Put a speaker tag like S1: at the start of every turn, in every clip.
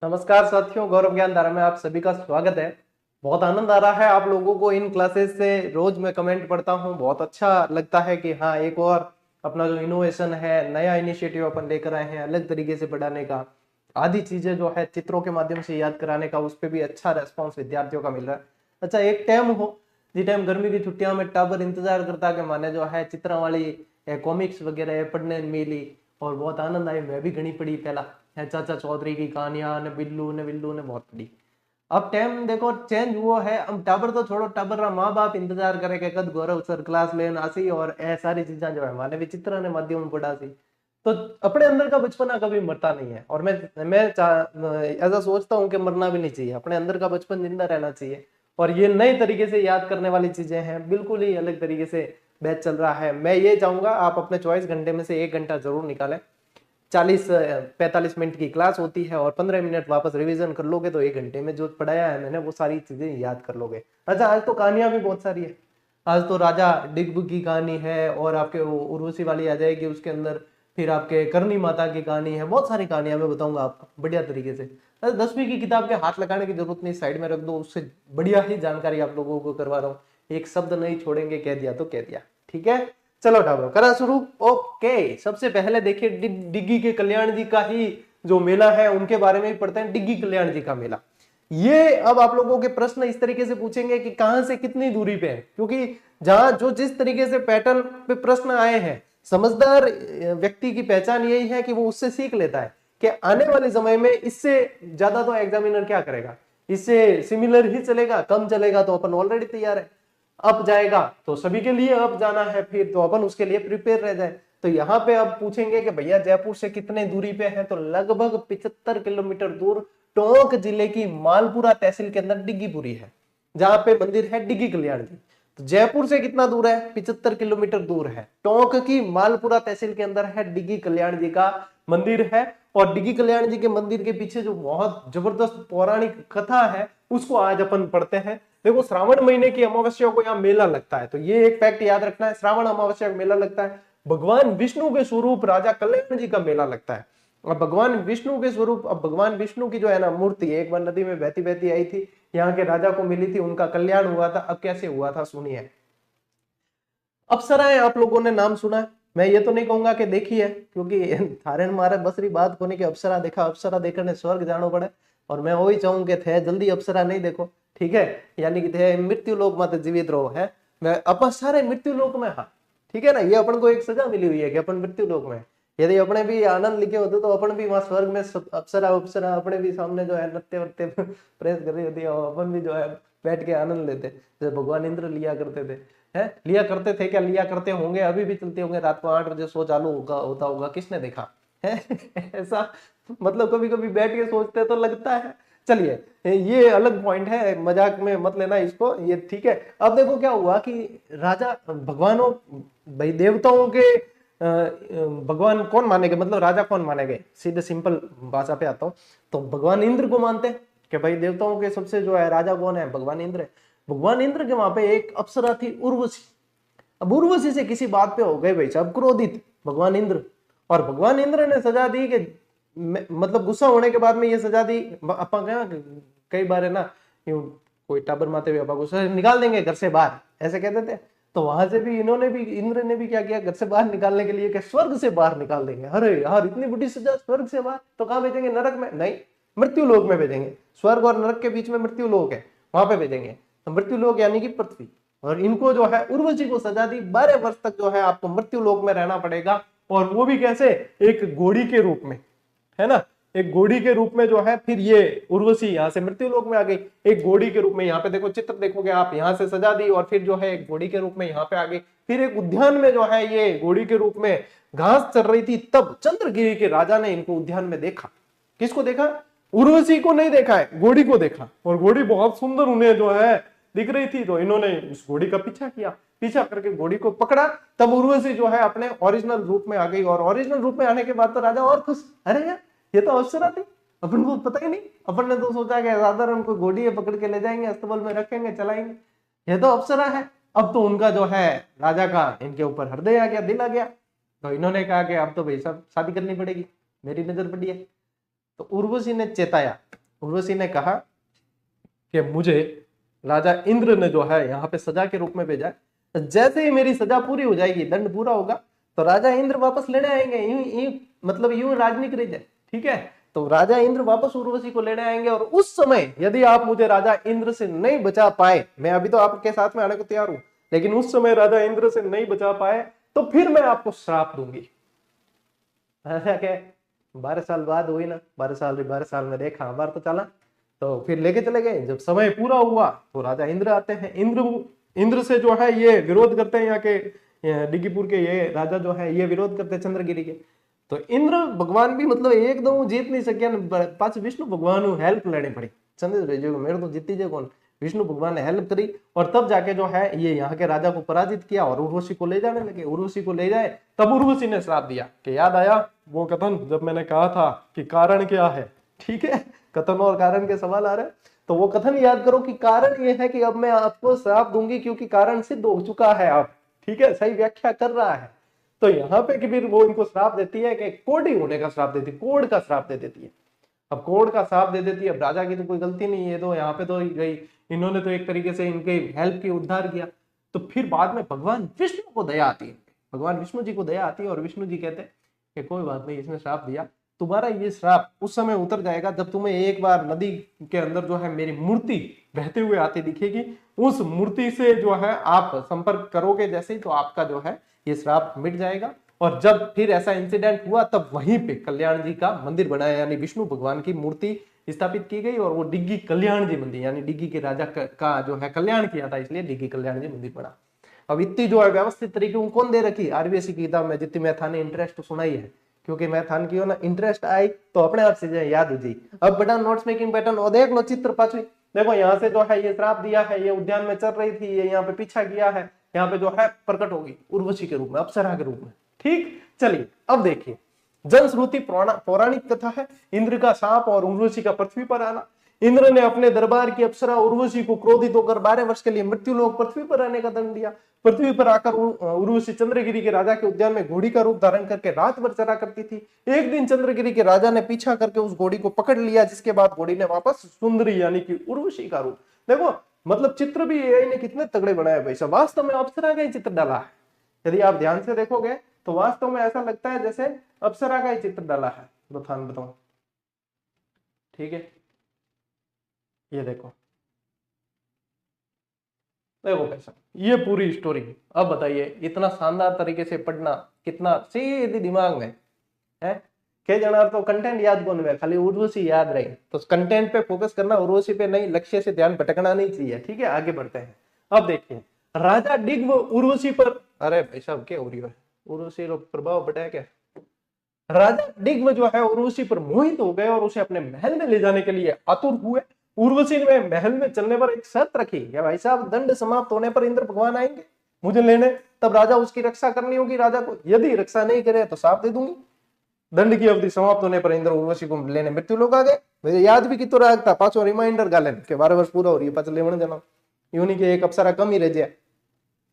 S1: नमस्कार साथियों, गौरव ज्ञान धारा में आप सभी का स्वागत है। बहुत आनंद आ रहा है आप लोगों को इन क्लासेस से। रोज मैं कमेंट पढ़ता हूं, बहुत अच्छा लगता है कि हाँ, एक और अपना जो इनोवेशन है, नया इनिशिएटिव अपन लेकर आए हैं अलग तरीके से पढ़ाने का। आधी चीजें जो है चित्रों के माध्यम से याद कराने का, उस पर भी अच्छा रेस्पॉन्स विद्यार्थियों का मिल रहा है। अच्छा, एक टाइम हो जिस टाइम गर्मी की छुट्टियों में टाबर इंतजार करता के माने जो है चित्र वाली कॉमिक्स वगैरह पढ़ने मिली और बहुत आनंद आई। मैं भी घनी पढ़ी पहला है, चाचा चौधरी की कहानियां ने बिल्लू ने बहुत पढ़ी। अब टाइम देखो चेंज हुआ है। अब टाबर तो छोड़ो, टाबर रा माँ बाप इंतजार करे कि कद गौरव सर क्लास लेना आसी और ए सारी चीजें जो है माने विचित्र ने माध्यम में पढ़ा सी। तो अपने अंदर का बचपना कभी मरता नहीं है और मैं ऐसा सोचता हूँ कि मरना भी नहीं चाहिए। अपने अंदर का बचपन जिंदा रहना चाहिए। और ये नए तरीके से याद करने वाली चीजें हैं, बिल्कुल ही अलग तरीके से बैच चल रहा है। मैं ये चाहूंगा आप अपने 24 घंटे में से 1 घंटा जरूर निकालें। 40-45 मिनट की क्लास होती है और 15 मिनट वापस रिवीजन कर लोगे तो 1 घंटे में जो पढ़ाया है मैंने वो सारी चीजें याद कर लोगे। अच्छा, आज तो कहानियां भी बहुत सारी है। आज तो राजा डिगबू की कहानी है और आपके वो उर्वशी वाली आ जाएगी उसके अंदर। फिर आपके करनी माता की कहानी है, बहुत सारी कहानियां मैं बताऊंगा आपको बढ़िया तरीके से। 10वीं की किताब के हाथ लगाने की जरूरत नहीं, साइड में रख दो, उससे बढ़िया ही जानकारी आप लोगों को करवा रहा हूँ। एक शब्द नहीं छोड़ेंगे, कह दिया तो कह दिया। ठीक है, चलो ठाकुर करा शुरू। ओके, सबसे पहले देखिए डिग्गी के कल्याण जी का ही जो मेला है उनके बारे में ही पढ़ते हैं। डिग्गी कल्याण जी का मेला, ये अब आप लोगों के प्रश्न इस तरीके से पूछेंगे कि कहां से कितनी दूरी पे है, क्योंकि जहां जो जिस तरीके से पैटर्न पे प्रश्न आए हैं, समझदार व्यक्ति की पहचान यही है कि वो उससे सीख लेता है कि आने वाले समय में इससे ज्यादा तो एग्जामिनर क्या करेगा, इससे सिमिलर ही चलेगा, कम चलेगा तो अपन ऑलरेडी तैयार है। अप जाएगा तो सभी के लिए अप जाना है, फिर तो अपन उसके लिए प्रिपेयर रह जाए। तो यहाँ पे अब पूछेंगे कि भैया जयपुर से कितने दूरी पे है, तो लगभग 75 किलोमीटर दूर टोंक जिले की मालपुरा तहसील के अंदर डिग्गीपुरी है, जहां पे मंदिर है डिग्गी कल्याण जी। तो जयपुर से कितना दूर है? 75 किलोमीटर दूर है। टोंक की मालपुरा तहसील के अंदर है डिग्गी कल्याण जी का मंदिर है। और डिग्गी कल्याण जी के मंदिर के पीछे जो बहुत जबरदस्त पौराणिक कथा है उसको आज अपन पढ़ते हैं। देखो, श्रावण महीने की अमावस्या को यहाँ मेला लगता है, तो ये एक फैक्ट याद रखना है, श्रावण अमावस्या को मेला लगता है। भगवान विष्णु के स्वरूप राजा कल्याण जी का मेला लगता है। अब भगवान विष्णु के स्वरूप, अब भगवान विष्णु की जो है ना मूर्ति एक बार नदी में बहती बहती आई थी, यहाँ के राजा को मिली थी, उनका कल्याण हुआ था। अब कैसे हुआ था सुनिए। अप्सराएं आप लोगों ने नाम सुना है, मैं ये तो नहीं कहूंगा कि देखी है, क्योंकि थारण मारे बसरी बात कोनी के अप्सरा देखा, अप्सरा देखने स्वर्ग जानो पड़े। और मैं वही चाहूं कि थे जल्दी अप्सरा नहीं देखो, ठीक है, यानी कि थे मृत्यु लोक मत जीवित रहो है। मैं अपन सारे मृत्यु लोक में, हाँ ठीक है ना, ये अपन को एक सजा मिली हुई है कि अपन मृत्यु लोक में। यदि अपने भी आनंद लिखे होते तो अपन भी वहां स्वर्ग में अप्सरा अप्सरा अपने भी सामने जो है नृत्य वत्य प्रेस कर रही होती है, अपन भी जो है बैठ के आनंद लेते, जैसे भगवान इंद्र लिया करते थे। है, लिया करते थे क्या, लिया करते होंगे, अभी भी चलते होंगे, रात को 8 बजे शो चालू होगा होता होगा, किसने देखा है ऐसा। मतलब कभी कभी बैठ के सोचते तो लगता है। चलिए ये अलग पॉइंट है, मजाक में मत लेना इसको, ये ठीक है। अब देखो क्या हुआ कि राजा भगवानों, भाई देवताओं के भगवान कौन माने गए, मतलब राजा कौन माने गए, सीधे सिंपल भाषा पे आता हूँ। तो भगवान इंद्र को मानते हैं कि भाई देवताओं के सबसे जो है राजा कौन है, भगवान इंद्र है। भगवान इंद्र के वहां पे एक अप्सरा थी उर्वशी। अब उर्वशी से किसी बात पे हो गए भाई साहब क्रोधित भगवान इंद्र, और भगवान इंद्र ने सजा दी कि मतलब गुस्सा होने के बाद में ये सजा दी। अपा क्या कई बार है ना, यूं कोई टाबर मारते हुए अपा गुस्सा निकाल देंगे घर से बाहर, ऐसे कहते थे। तो वहां से भी इन्होंने भी, इंद्र ने भी क्या किया, घर से बाहर निकालने के लिए कि स्वर्ग से बाहर निकाल देंगे। अरे यार, इतनी बड़ी सजा, स्वर्ग से बाहर तो कहां भेजेंगे, नरक में? नहीं, मृत्यु लोक में भेजेंगे। स्वर्ग और नरक के बीच में मृत्यु लोक है, वहां पे भेजेंगे। तो मृत्यु लोक यानी कि पृथ्वी। और इनको जो है उर्वशी को सजा दी, 12 वर्ष तक जो है आपको मृत्यु लोक में रहना पड़ेगा। और वो भी कैसे, एक घोड़ी के रूप में, है ना, एक घोड़ी के रूप में जो है। फिर ये उर्वशी यहाँ से मृत्यु लोक में आ गई एक घोड़ी के रूप में। यहाँ पे देखो चित्र देखोगे आप, यहाँ से सजा दी और फिर जो है एक घोड़ी के रूप में यहाँ पे आ गई। फिर एक उद्यान में जो है ये घोड़ी के रूप में घास चल रही थी, तब चंद्रगिरी के राजा ने इनको उद्यान में देखा। किसको देखा? उर्वशी को नहीं देखा है, घोड़ी को देखा। और घोड़ी बहुत सुंदर उन्हें जो है दिख रही थी, तो इन्होंने उस घोड़ी का पीछा किया, पीछा करके घोड़ी को पकड़ा। तब उर्वशी जो है अपने ओरिजिनल रूप में आ गई। और ओरिजिनल रूप में आने के बाद तो राजा और खुश, अरे यार ये तो अप्सरा थी, अपन को पता ही नहीं। अपन ने तो सोचा कि साधारण कोई घोड़ी है, पकड़ के ले जाएंगे, अस्तबल में रखेंगे, चलाएंगे, ये तो अप्सरा है। अब तो उनका जो है राजा का इनके ऊपर हृदय आ गया, दिल आ गया। तो इन्होंने कहा कि अब तो भाई साहब शादी करनी पड़ेगी, मेरी नजर पड़ी है। तो उर्वशी ने चेताया, उर्वशी ने कहा कि मुझे राजा इंद्र ने जो है यहाँ पे सजा के रूप में भेजा है, जैसे ही मेरी सजा पूरी हो जाएगी, दंड पूरा होगा, तो राजा इंद्र वापस लेने आएंगे। यूं मतलब यूं राजनीति रही जाए, ठीक है। तो राजा इंद्र वापस उर्वशी को लेने आएंगे, और उस समय यदि आप मुझे राजा इंद्र से नहीं बचा पाए, मैं अभी तो आपके साथ में आने को तैयार हूं, लेकिन उस समय राजा इंद्र से नहीं बचा पाए तो फिर मैं आपको श्राप दूंगी। ऐसा क्या, 12 साल बाद हुई ना, 12 साल में देखा, हमारा तो चला, तो फिर लेके चले गए। जब समय पूरा हुआ तो राजा इंद्र आते हैं, इंद्र से जो है ये विरोध करते हैं, यहाँ के डिगीपुर के ये राजा जो है ये विरोध करते हैं चंद्रगिरी के। तो इंद्र भगवान भी मतलब एकदम जीत नहीं सके, पास विष्णु भगवान हेल्प लेनी पड़ी। चंद्र मेरे तो जीती जे कौन, विष्णु भगवान ने हेल्प करी, और तब जाके जो है ये यहाँ के राजा को पराजित किया और उर्वशी को ले जाने लगे। उर्वशी को ले जाए तब उर्वशी ने श्राप दिया कि याद आया वो कथन जब मैंने कहा था कि कारण क्या है, ठीक है, कथन और कारण के सवाल आ रहे हैं, तो वो कथन याद करो कि कारण ये है कि अब मैं आपको श्राप दूंगी क्योंकि कारण सिद्ध हो चुका है अब, ठीक है, सही व्याख्या कर रहा है। तो यहाँ पे कि फिर वो इनको श्राप देती है कि कोढ़ी होने का श्राप देती है, कोढ़ का श्राप दे देती है। अब कोढ़ का श्राप दे देती है, अब राजा की तो कोई गलती नहीं है, तो यहाँ पे तो गई, इन्होंने तो एक तरीके से इनके हेल्प की, उद्धार किया। तो फिर बाद में भगवान विष्णु को दया आती है, भगवान विष्णु जी को दया आती है, और विष्णु जी कहते हैं कि कोई बात नहीं, इसने श्राप दिया, तुम्हारा ये श्राप उस समय उतर जाएगा जब तुम्हें एक बार नदी के अंदर जो है मेरी मूर्ति बहते हुए आती दिखेगी, उस मूर्ति से जो है आप संपर्क करोगे जैसे ही, तो आपका जो है ये श्राप मिट जाएगा। और जब फिर ऐसा इंसिडेंट हुआ तब वहीं पे कल्याण जी का मंदिर बनाया, यानी विष्णु भगवान की मूर्ति स्थापित की गई, और वो डिग्गी कल्याण जी मंदिर, यानी डिग्गी के राजा का जो है कल्याण किया था, इसलिए डिग्गी कल्याण जी मंदिर बना। अब इतनी जो है व्यवस्थित तरीके को कौन दे रखी, आरबीएससी की किताब में जितनी मैथान ने इंटरेस्ट सुनाई है, क्योंकि मैथान की हो ना इंटरेस्ट आई तो अपने आप से याद हो जाए। अब बेटा नोट्स मेकिंग पैटर्न, और देख लो चित्र पांचवी, देखो यहाँ से जो है ये श्राप दिया है, ये उद्यान में चल रही थी, ये यहाँ पे पीछा किया है, यहाँ पे जो है प्रकट होगी उर्वशी के रूप में, अप्सरा के रूप में, ठीक। चलिए अब देखिए, जनश्रुति पौराणिक कथा है, इंद्र का शाप और उर्वशी का पृथ्वी पर आना। इंद्र ने अपने दरबार की अप्सरा उर्वशी को क्रोधित होकर 12 वर्ष के लिए मृत्यु लोक पृथ्वी पर रहने का दंड दिया। पृथ्वी पर आकर उर्वशी चंद्रगिरी के राजा के उद्यान में घोड़ी का रूप धारण करके रात भर चरा करती थी। एक दिन चंद्रगिरी के राजा ने पीछा करके उस घोड़ी को पकड़ लिया, जिसके बाद घोड़ी ने वापस सुंदरी यानी कि उर्वशी का रूप, देखो मतलब चित्र भी एआई ने कितने तगड़े बनाए भाई साहब, वास्तव में अप्सरा का ही चित्र डाला है। यदि आप ध्यान से देखोगे तो वास्तव में ऐसा लगता है जैसे अप्सरा का ही चित्र डाला है, बताऊं, ठीक है। ये देखो देखो कैसा ये पूरी स्टोरी। अब बताइए इतना शानदार तरीके से पढ़ना कितना सीधी दिमाग में है, कई जना तो कंटेंट याद कौन है, खाली उर्वशी याद रही, तो कंटेंट पे फोकस करना, उर्वशी पे नहीं, लक्ष्य से ध्यान भटकना नहीं चाहिए, ठीक है। आगे बढ़ते हैं। अब देखिए राजा डिग्व उर्वशी पर, अरे भाई साहब क्या हो रही है, उर्वशी प्रभाव पड़ा है क्या। राजा डिग्व जो है उर्वशी पर मोहित हो गए और उसे अपने महल में ले जाने के लिए आतुर हुए। उर्वशी ने महल में चलने पर एक शर्त रखी, क्या भाई साहब दंड समाप्त होने पर इंद्र भगवान आएंगे मुझे लेने, तब राजा उसकी रक्षा करनी होगी राजा को, यदि रक्षा नहीं करे तो साफ दे दूंगी। दंड की अवधि समाप्त होने पर इंद्र उर्वशी को लेने मृत्यु लोक आ गए। मुझे याद भी कितो रखता, पांचों रिमाइंडर गाले के 12 वर्ष पूरा हो रही है, पांच लेवन जाना, यूं नहीं कि एक अप्सरा कम ही रह जाए,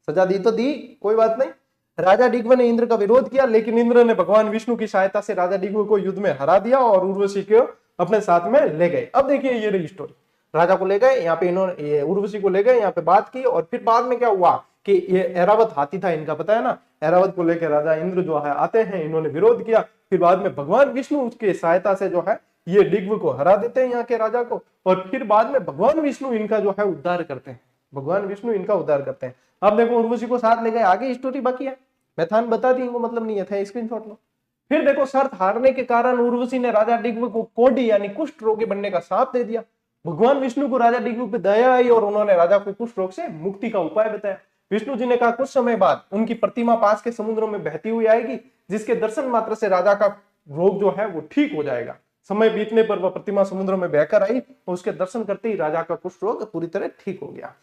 S1: सजा दी तो दी, कोई बात नहीं। राजा डिग्व ने इंद्र का विरोध किया, लेकिन इंद्र ने भगवान विष्णु की सहायता से राजा डिग्व को युद्ध में हरा दिया और उर्वशी को अपने साथ में ले गए। अब देखिए ये रही स्टोरी, राजा को ले गए, यहाँ पे इन्होंने उर्वशी को ले गए, यहाँ पे बात की, और फिर बाद में क्या हुआ कि ये ऐरावत हाथी था इनका, पता है ना, ऐरावत को लेकर राजा इंद्र जो है आते हैं, इन्होंने विरोध किया, फिर बाद में भगवान विष्णु उसकी सहायता से जो है ये डिग्व को हरा देते हैं यहाँ के राजा को, और फिर बाद में भगवान विष्णु इनका जो है उद्धार करते हैं, भगवान विष्णु इनका उद्धार करते हैं। अब देखो उर्वशी को साथ ले गए, आगे स्टोरी बाकी है, मैथान बता दी, इनको मतलब नहीं है, स्क्रीनशॉट लो। फिर देखो शर्त हारने के कारण उर्वशी ने राजा डिग्व को कोढ़ी यानी कुष्ठ रोगी बनने का श्राप दे दिया। भगवान विष्णु को राजा डिग्व पे दया आई और उन्होंने राजा को कुष्ठ रोग से मुक्ति का उपाय बताया। विष्णु जी ने कहा कुछ समय बाद उनकी प्रतिमा पास के समुद्रों में बहती हुई आएगी, जिसके दर्शन मात्र से राजा का रोग जो है वो ठीक हो जाएगा। समय बीतने पर वह प्रतिमा समुद्रों में बहकर आई और उसके दर्शन करते ही राजा का कुष्ठ रोग पूरी तरह ठीक हो गया।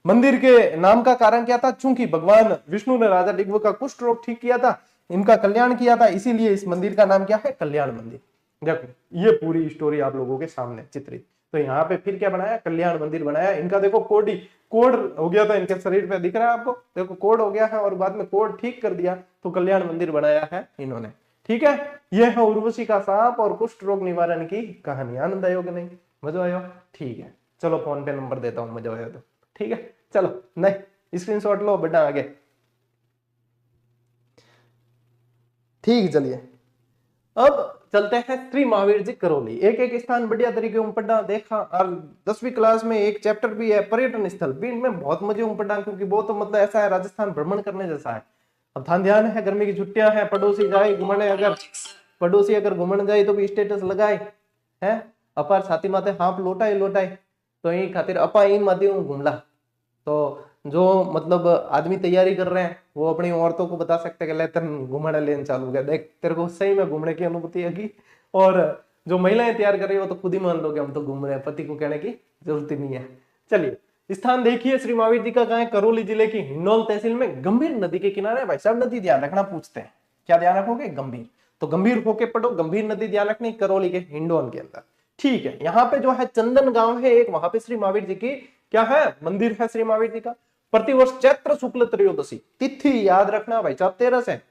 S1: मंदिर के नाम का कारण क्या था, चूंकि भगवान विष्णु ने राजा डिग्व का कुष्ठ रोग ठीक किया था, इनका कल्याण किया था, इसीलिए इस मंदिर का नाम क्या है, कल्याण मंदिर। देखो ये पूरी स्टोरी आप लोगों के सामने चित्रित। तो यहाँ पे फिर क्या बनाया, कल्याण मंदिर बनाया। इनका देखो कोड हो गया था, इनके शरीर पे दिख रहा है आपको, देखो कोड हो गया है, और बाद में कोड ठीक कर दिया तो कल्याण मंदिर बनाया है इन्होंने। ठीक है, यह है उर्वशी का सांप और कुष्ठ रोग निवारण की कहानी। आनंद आयोग नहीं, मजा आयो? ठीक है, चलो फोन पे नंबर देता हूं, मजा आया तो। ठीक है, चलो नहीं स्क्रीनशॉट लो, बढ़ा आगे। ठीक, चलिए अब चलते हैं श्री महावीर जी करौली। एक एक स्थान बढ़िया तरीके से पढ़ा देखा, और 10वीं क्लास में एक चैप्टर भी है पर्यटन स्थल भी, इनमें बहुत मजे पढ़ा, क्योंकि वो तो मतलब ऐसा है राजस्थान भ्रमण करने जैसा है। अब ध्यान है, गर्मी की छुट्टियां हैं, पड़ोसी जाए घूमने, अगर पड़ोसी अगर घूमने जाए तो भी स्टेटस लगाए है, अपार छाती माथे हाथ लोटाए लोटाए, तो यही खातिर अपा इन माध्यम घूमला। तो जो मतलब आदमी तैयारी कर रहे हैं वो अपनी औरतों को बता सकते हैं कि ले तेन घूमने लेन चालू गया, देख तेरे को सही में घूमने की अनुभूति है। और जो महिलाएं तैयार कर रही है वो तो खुद ही मान लो कि हम तो घूम रहे हैं, पति को कहने की जरूरत ही नहीं है। चलिए स्थान देखिए, श्री महावीर जी का कहां है? करौली जिले की हिंडौल तहसील में गंभीर नदी के किनारे। भाई साहब नदी ध्यान रखना पूछते हैं, क्या ध्यान रखोगे? गंभीर, तो गंभीर होके पढ़ो, गंभीर नदी ध्यान रखनी, करौली के हिंडौल के अंदर। ठीक है, यहाँ पे जो है चंदन गांव है एक, वहां पे श्री महावीर जी की क्या है? मंदिर है श्री महावीर जी का। प्रतिवर्ष चैत्र शुक्ल त्रयोदशी तिथि याद रखना भाई साहब 13 है,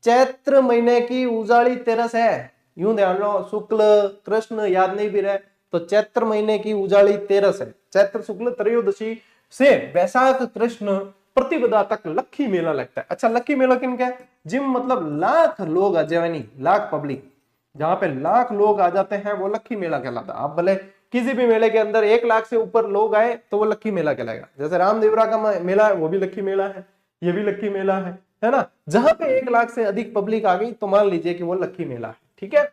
S1: चैत्र महीने की उजाड़ी 13 है, यूं ध्यान लो, शुक्ल कृष्ण याद नहीं भी रहे तो चैत्र महीने की उजाड़ी 13 है, चैत्र शुक्ल त्रयोदशी से वैशाख कृष्ण प्रतिपदा तक लक्खी मेला लगता है। अच्छा लक्खी मेला किन का है? जिम मतलब लाख लोग आ जाए, लाख पब्लिक, जहां पे लाख लोग आ जाते हैं वो लक्खी मेला कहलाता है। आप भले किसी भी मेले के अंदर 1 लाख से ऊपर लोग आए तो वो लक्खी मेला कहलाएगा। जैसे रामदेवरा का मेला है वो भी लक्खी मेला है, ये भी लक्खी मेला है ना। जहां पे 1 लाख से अधिक पब्लिक आ गई तो मान लीजिए कि वो लक्खी मेला है। ठीक है,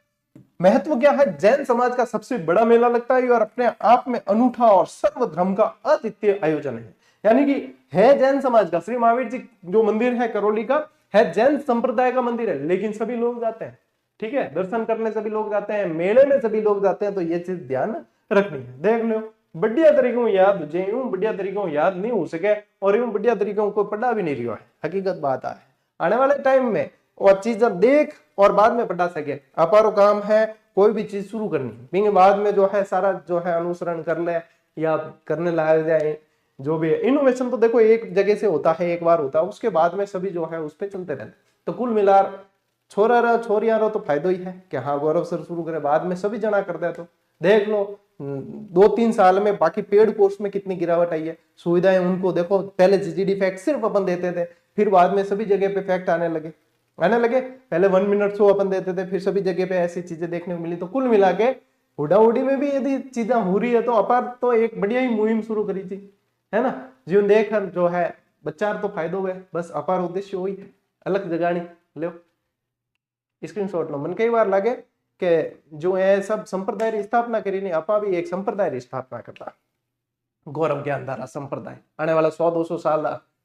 S1: महत्व क्या है? जैन समाज का सबसे बड़ा मेला लगता है और अपने आप में अनूठा और सर्व धर्म का अद्वितीय आयोजन है। यानी कि है जैन समाज का, श्री महावीर जी जो मंदिर है करौली का है जैन संप्रदाय का मंदिर है, लेकिन सभी लोग जाते हैं। ठीक है, दर्शन करने सभी लोग जाते हैं, मेले में सभी लोग जाते हैं, तो ये चीज ध्यान रखनी है। देख लो बढ़िया तरीकों याद हो जाए, बढ़िया तरीकों याद नहीं हो सके और यूं बढ़िया तरीकों को पढ़ा भी नहीं रहा है, हकीकत बात है। आने वाले टाइम में और चीजें देख और बाद में पढ़ा सके, अपारो काम है कोई भी चीज शुरू करनी, बाद में जो है सारा जो है अनुसरण कर ले या करने लगा जाए, जो भी है इनोवेशन तो देखो एक जगह से होता है, एक बार होता है, उसके बाद में सभी जो है उस पर चलते रहते। तो कुल मिलाकर छोरा रहा छोरिया रहो तो फायदा ही है कि हाँ गौरव सर शुरू करे, बाद में सभी जना करते हैं। तो देख लो 2-3 साल में बाकी पेड कोर्स में कितनी गिरावट आई है, सुविधाएं उनको देखो, पहले जीजीडी फैक्ट सिर्फ अपन देते थे, फिर बाद में सभी जगह पे फैक्ट आने लगे। पहले 1 मिनट शो अपन देते थे, फिर सभी जगह पे ऐसी चीजें देखने को मिली। तो कुल मिला के हुडा हुडी में भी यदि चीजें हो रही है तो अपार तो एक बढ़िया ही मुहिम शुरू करी थी, है ना। जीवन देख जो है बच्चा तो फायदो हुए, बस अपार उद्देश्य वही है, अलग जगानी लो स्क्रीनशॉट लो। मन कई बार लगे कि जो है सब संप्रदाय की स्थापना करी नहीं, आपा भी एक संप्रदाय की स्थापना करता, गौरव ज्ञान धारा संप्रदाय। आने वाला 100-200 साल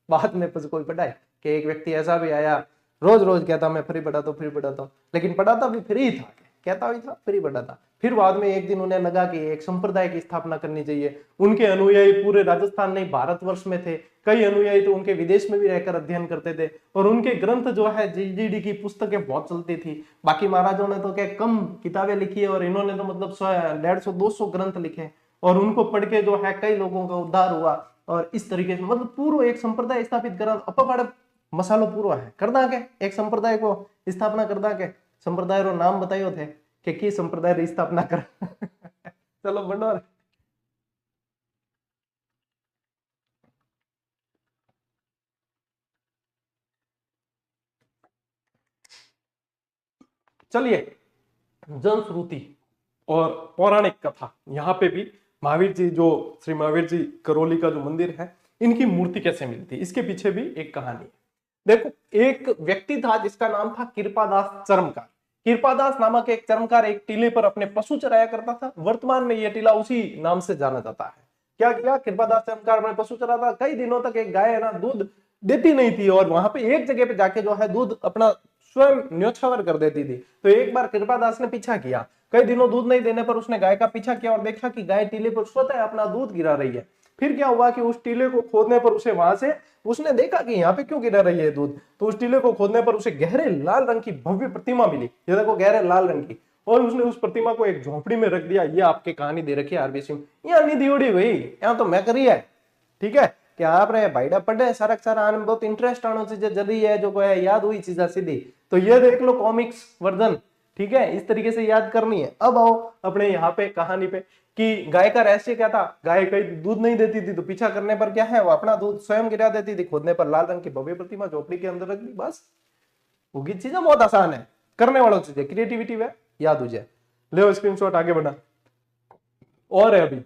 S1: बाद में कोई पढ़ाए कि एक व्यक्ति ऐसा भी आया रोज रोज कहता मैं फ्री पढ़ाता हूँ फ्री पढ़ाता हूँ, लेकिन पढ़ाता भी फ्री था, कहता भी था फ्री पढ़ाता। फिर बाद में एक दिन उन्हें लगा कि एक संप्रदाय की स्थापना करनी चाहिए। उनके अनुयायी पूरे राजस्थान नहीं भारतवर्ष में थे, कई अनुयायी तो उनके विदेश में भी रहकर अध्ययन करते थे, और उनके ग्रंथ जो है जीजीडी की पुस्तकें बहुत चलती थी। बाकी महाराजों ने तो क्या कम किताबें लिखी है और इन्होंने तो मतलब 150-200 ग्रंथ लिखे, और उनको पढ़ के जो है कई लोगों का उद्धार हुआ। और इस तरीके से मतलब पूरा एक संप्रदाय स्थापित करा, अपवाड़ मसालो पूरा है करदा के एक संप्रदाय को स्थापना करदा के। संप्रदाय रो नाम बतायो थे कि की संप्रदाय री स्थापना कर चलो बंडोर चलिए जनश्रुति और पौराणिक कथा। यहाँ पे भी महावीर जी जो श्री महावीर जी करौली का जो मंदिर है, इनकी मूर्ति कैसे मिलती है, इसके पीछे भी एक कहानी है। देखो एक व्यक्ति था जिसका नाम था कृपादास चर्मकार। कृपादास नामक एक चर्मकार एक टीले पर अपने पशु चराया करता था। वर्तमान में यह टीला उसी नाम से जाना जाता है। क्या किया कृपादास चर्मकार अपने पशु चराता, कई दिनों तक एक गाय है ना दूध देती नहीं थी, और वहां पे एक जगह पे जाके जो है दूध अपना स्वयं न्योछावर कर देती थी। तो एक बार कृपादास ने पीछा किया, कई दिनों दूध नहीं देने पर उसने गाय का पीछा किया और देखा कि गाय टीले पर स्वतः अपना दूध गिरा रही है। फिर क्या हुआ कि उस टीले को खोदने पर उसे वहां से उसने देखा कि यहाँ पे क्यों गिरा रही है दूध। तो उस टीले को खोदने पर उसे गहरे लाल रंग की भव्य प्रतिमा मिली, ये देखो गहरे लाल रंग की, और उसने उस प्रतिमा को एक झोपड़ी में रख दिया। ये आपकी कहानी दे रखी है आरबीसी में, यहाँ नहीं दियोड़ी भाई, यहाँ तो मैं करी है। ठीक है, कि आपने भाईडा पढ़े सारा सारा आने में बहुत इंटरेस्ट आना चीजें जल्दी है जो है याद हुई चीजें सीधी, तो ये देख लो कॉमिक्स वर्जन, ठीक है, इस तरीके से याद करनी है। अब आओ अपने यहाँ पे कहानी पे कि गाय का रहस्य क्या था। गाय कहीं दूध नहीं देती थी तो पीछा करने पर क्या है वो अपना दूध स्वयं गिरा देती थी, खोदने पर लाल रंग की भव्य प्रतिमा झोपड़ी के अंदर रख दी, बस होगी। चीजें बहुत आसान है, करने वालों चीजें क्रिएटिविटी में याद हो जाए। ले स्क्रीनशॉट आगे बढ़ा। और है अभी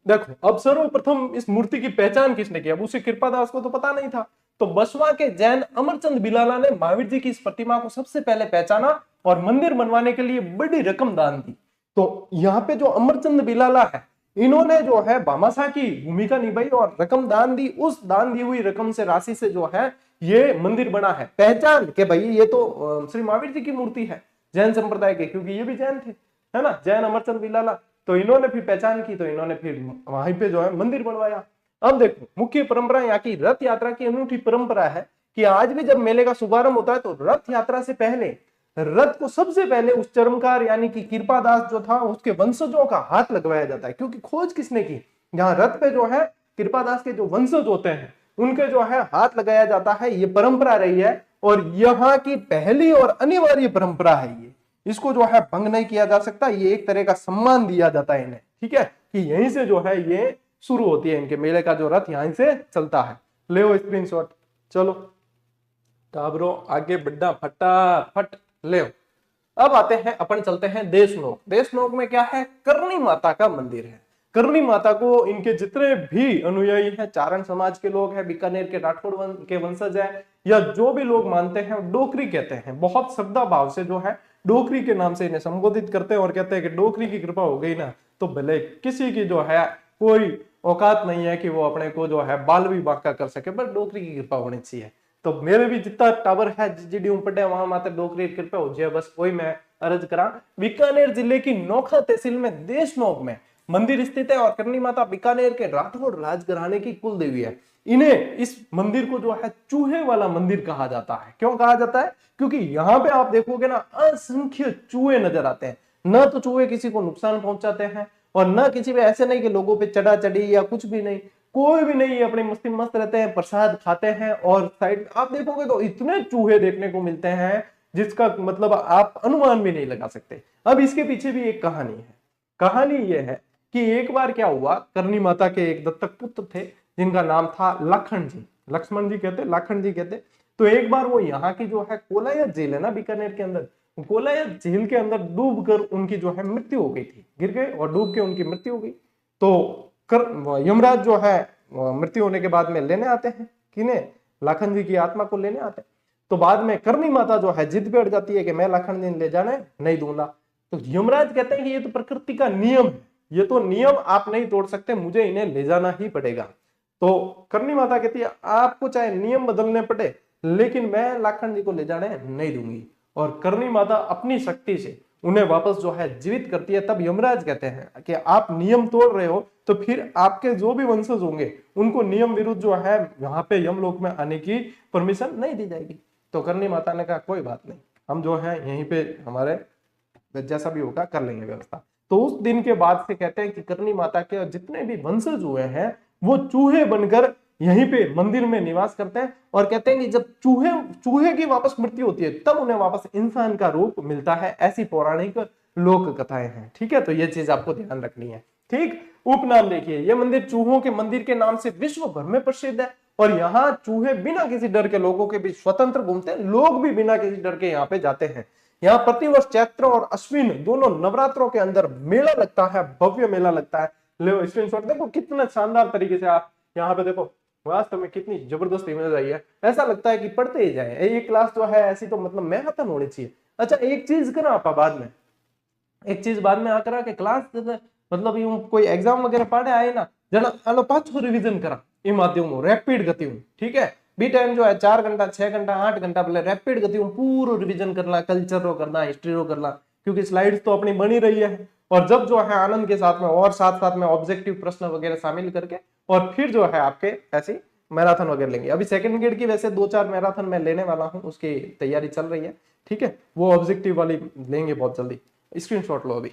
S1: देखो, अब सर्वप्रथम इस मूर्ति की पहचान किसने की, अब उसे कृपादास को तो पता नहीं था, तो बसवा के जैन अमरचंद बिलाला ने महावीर जी की इस प्रतिमा को सबसे पहले पहचाना और मंदिर बनवाने के लिए बड़ी रकम दान दी। तो यहाँ पे जो अमरचंद बिलाला है, इन्होंने जो है भामाशाह की भूमिका निभाई और रकम दान दी। उस दान दी हुई रकम से राशि से जो है ये मंदिर बना है। पहचान के भाई ये तो श्री महावीर जी की मूर्ति है जैन संप्रदाय के, क्योंकि ये भी जैन थे, है ना, जैन अमरचंद बिलाला। तो इन्होंने फिर पहचान की, तो इन्होंने फिर वहीं पे जो है मंदिर बनवाया। अब देखो मुख्य परंपरा यहाँ की रथ यात्रा की अनूठी परंपरा है कि आज भी जब मेले का शुभारंभ होता है तो रथ यात्रा से पहले रथ को सबसे पहले उस चर्मकार यानी कि कृपादास जो था उसके वंशजों का हाथ लगवाया जाता है। क्योंकि खोज किसने की, जहां रथ पे जो है कृपादास के जो वंशज होते हैं उनके जो है हाथ लगाया जाता है, ये परंपरा रही है और यहाँ की पहली और अनिवार्य परंपरा है ये। इसको जो है भंग नहीं किया जा सकता, ये एक तरह का सम्मान दिया जाता है इन्हें, ठीक है, कि यहीं से जो है ये शुरू होती है, इनके मेले का जो रथ यहीं से चलता है। ले स्क्रीनशॉट, चलो काबरो आगे बढ़ा फटाफट ले। अब आते हैं अपन चलते हैं देशनोक। देशनोक में क्या है, करनी माता का मंदिर है। करनी माता को इनके जितने भी अनुयायी हैं, चारण समाज के लोग हैं, बीकानेर के राठौड़ के वंशज हैं, या जो भी लोग मानते हैं डोकरी कहते हैं, बहुत श्रद्धा भाव से जो है डोकरी के नाम से इन्हें संबोधित करते हैं और कहते हैं कि डोकरी की कृपा हो गई ना तो भले किसी की जो है कोई औकात नहीं है कि वो अपने को जो है बाल विवाह का कर सके, पर डोकरी की कृपा होनी चाहिए। तो मेरे भी जितना टावर है जीडी पढ़े वहां मात्र डोकरी कृपा हो जाए, बस वही मैं अर्ज करा। बीकानेर जिले की नोखा तहसील में देशनोक में मंदिर स्थित है और करनी माता बीकानेर के राठौड़ राजघराने की कुल देवी है। इन्हें इस मंदिर को जो है चूहे वाला मंदिर कहा जाता है। क्यों कहा जाता है, क्योंकि यहाँ पे आप देखोगे ना असंख्य चूहे नजर आते हैं। न तो चूहे किसी को नुकसान पहुंचाते हैं और न किसी पे ऐसे नहीं कि लोगों पे चढ़ा चढ़ी या कुछ भी नहीं, कोई भी नहीं, अपने मस्ती मस्त रहते हैं, प्रसाद खाते हैं। और साइड आप देखोगे तो इतने चूहे देखने को मिलते हैं जिसका मतलब आप अनुमान भी नहीं लगा सकते। अब इसके पीछे भी एक कहानी है। कहानी यह है कि एक बार क्या हुआ, करनी माता के एक दत्तक पुत्र थे जिनका नाम था लाखन जी, लक्ष्मण जी कहते, लाखन जी कहते। तो एक बार वो यहाँ की जो है कोलायत झील है ना बीकानेर के अंदर, कोलायत झील के अंदर डूबकर उनकी जो है मृत्यु हो गई थी, गिर गए और डूब के उनकी मृत्यु हो गई। तो यमराज जो है मृत्यु होने के बाद में लेने आते हैं, किन्हें, लाखन जी की आत्मा को लेने आते हैं। तो बाद में करनी माता जो है जिद पे अड़ जाती है कि मैं लाखन जी ले जाने नहीं दूंगा। तो यमराज कहते हैं कि ये तो प्रकृति का नियम है, ये तो नियम आप नहीं तोड़ सकते, मुझे इन्हें ले जाना ही पड़ेगा। तो करनी माता कहती है आपको चाहे नियम बदलने पड़े लेकिन मैं लाखन जी को ले जाने नहीं दूंगी। और करनी माता अपनी शक्ति से उन्हें वापस जो है जीवित करती है। तब यमराज कहते हैं कि आप नियम तोड़ रहे हो तो फिर आपके जो भी वंशज होंगे उनको नियम विरुद्ध जो है यहाँ पे यमलोक में आने की परमिशन नहीं दी जाएगी। तो करनी माता ने कहा कोई बात नहीं, हम जो है यहीं पे हमारे जैसा भी होगा कर लेंगे व्यवस्था। तो उस दिन के बाद से कहते हैं कि करनी माता के जितने भी वंशज हुए हैं वो चूहे बनकर यहीं पे मंदिर में निवास करते हैं। और कहते हैं कि जब चूहे की वापस मृत्यु होती है तब उन्हें वापस इंसान का रूप मिलता है। ऐसी पौराणिक लोक कथाएं हैं, ठीक है। तो ये चीज आपको ध्यान रखनी है, ठीक। उपनाम देखिए, ये मंदिर चूहों के मंदिर के नाम से विश्व भर में प्रसिद्ध है और यहाँ चूहे बिना किसी डर के लोगों के बीच स्वतंत्र घूमते हैं, लोग भी बिना किसी डर के यहाँ पे जाते हैं। यहाँ प्रतिवर्ष चैत्र और अश्विन दोनों नवरात्रों के अंदर मेला लगता है, भव्य मेला लगता है। ले स्क्रीनशॉट देखो कितना शानदार तरीके से आप यहाँ पे देखो, वास्तव में कितनी जबरदस्त इमेज आई है। ऐसा लगता है कि पढ़ते ही जाए, ये क्लास जो है ऐसी तो मतलब मैराथन होनी चाहिए। अच्छा एक चीज करा आप बाद में, एक चीज बाद में आकर के क्लास मतलब यूं कोई एग्जाम वगैरह पढ़े आए ना जना आलो पाछो रिवीजन करा ई माध्यम रैपिड गति हूं, ठीक है। बी टाइम जो है 4 घंटा 6 घंटा 8 घंटा पहले रैपिड गति हूं पूरा रिवीजन करना, कल्चर रो करना, हिस्ट्री रो करना, क्योंकि स्लाइड्स तो अपनी बनी रही है। और जब जो है आनंद के साथ में और साथ साथ में ऑब्जेक्टिव प्रश्न वगैरह शामिल करके और फिर जो है आपके ऐसी मैराथन वगैरह लेंगे। अभी सेकंड ग्रेड की वैसे 2-4 मैराथन मैं लेने वाला हूं, उसकी तैयारी चल रही है, ठीक है। वो ऑब्जेक्टिव वाली लेंगे बहुत जल्दी। स्क्रीनशॉट लो अभी।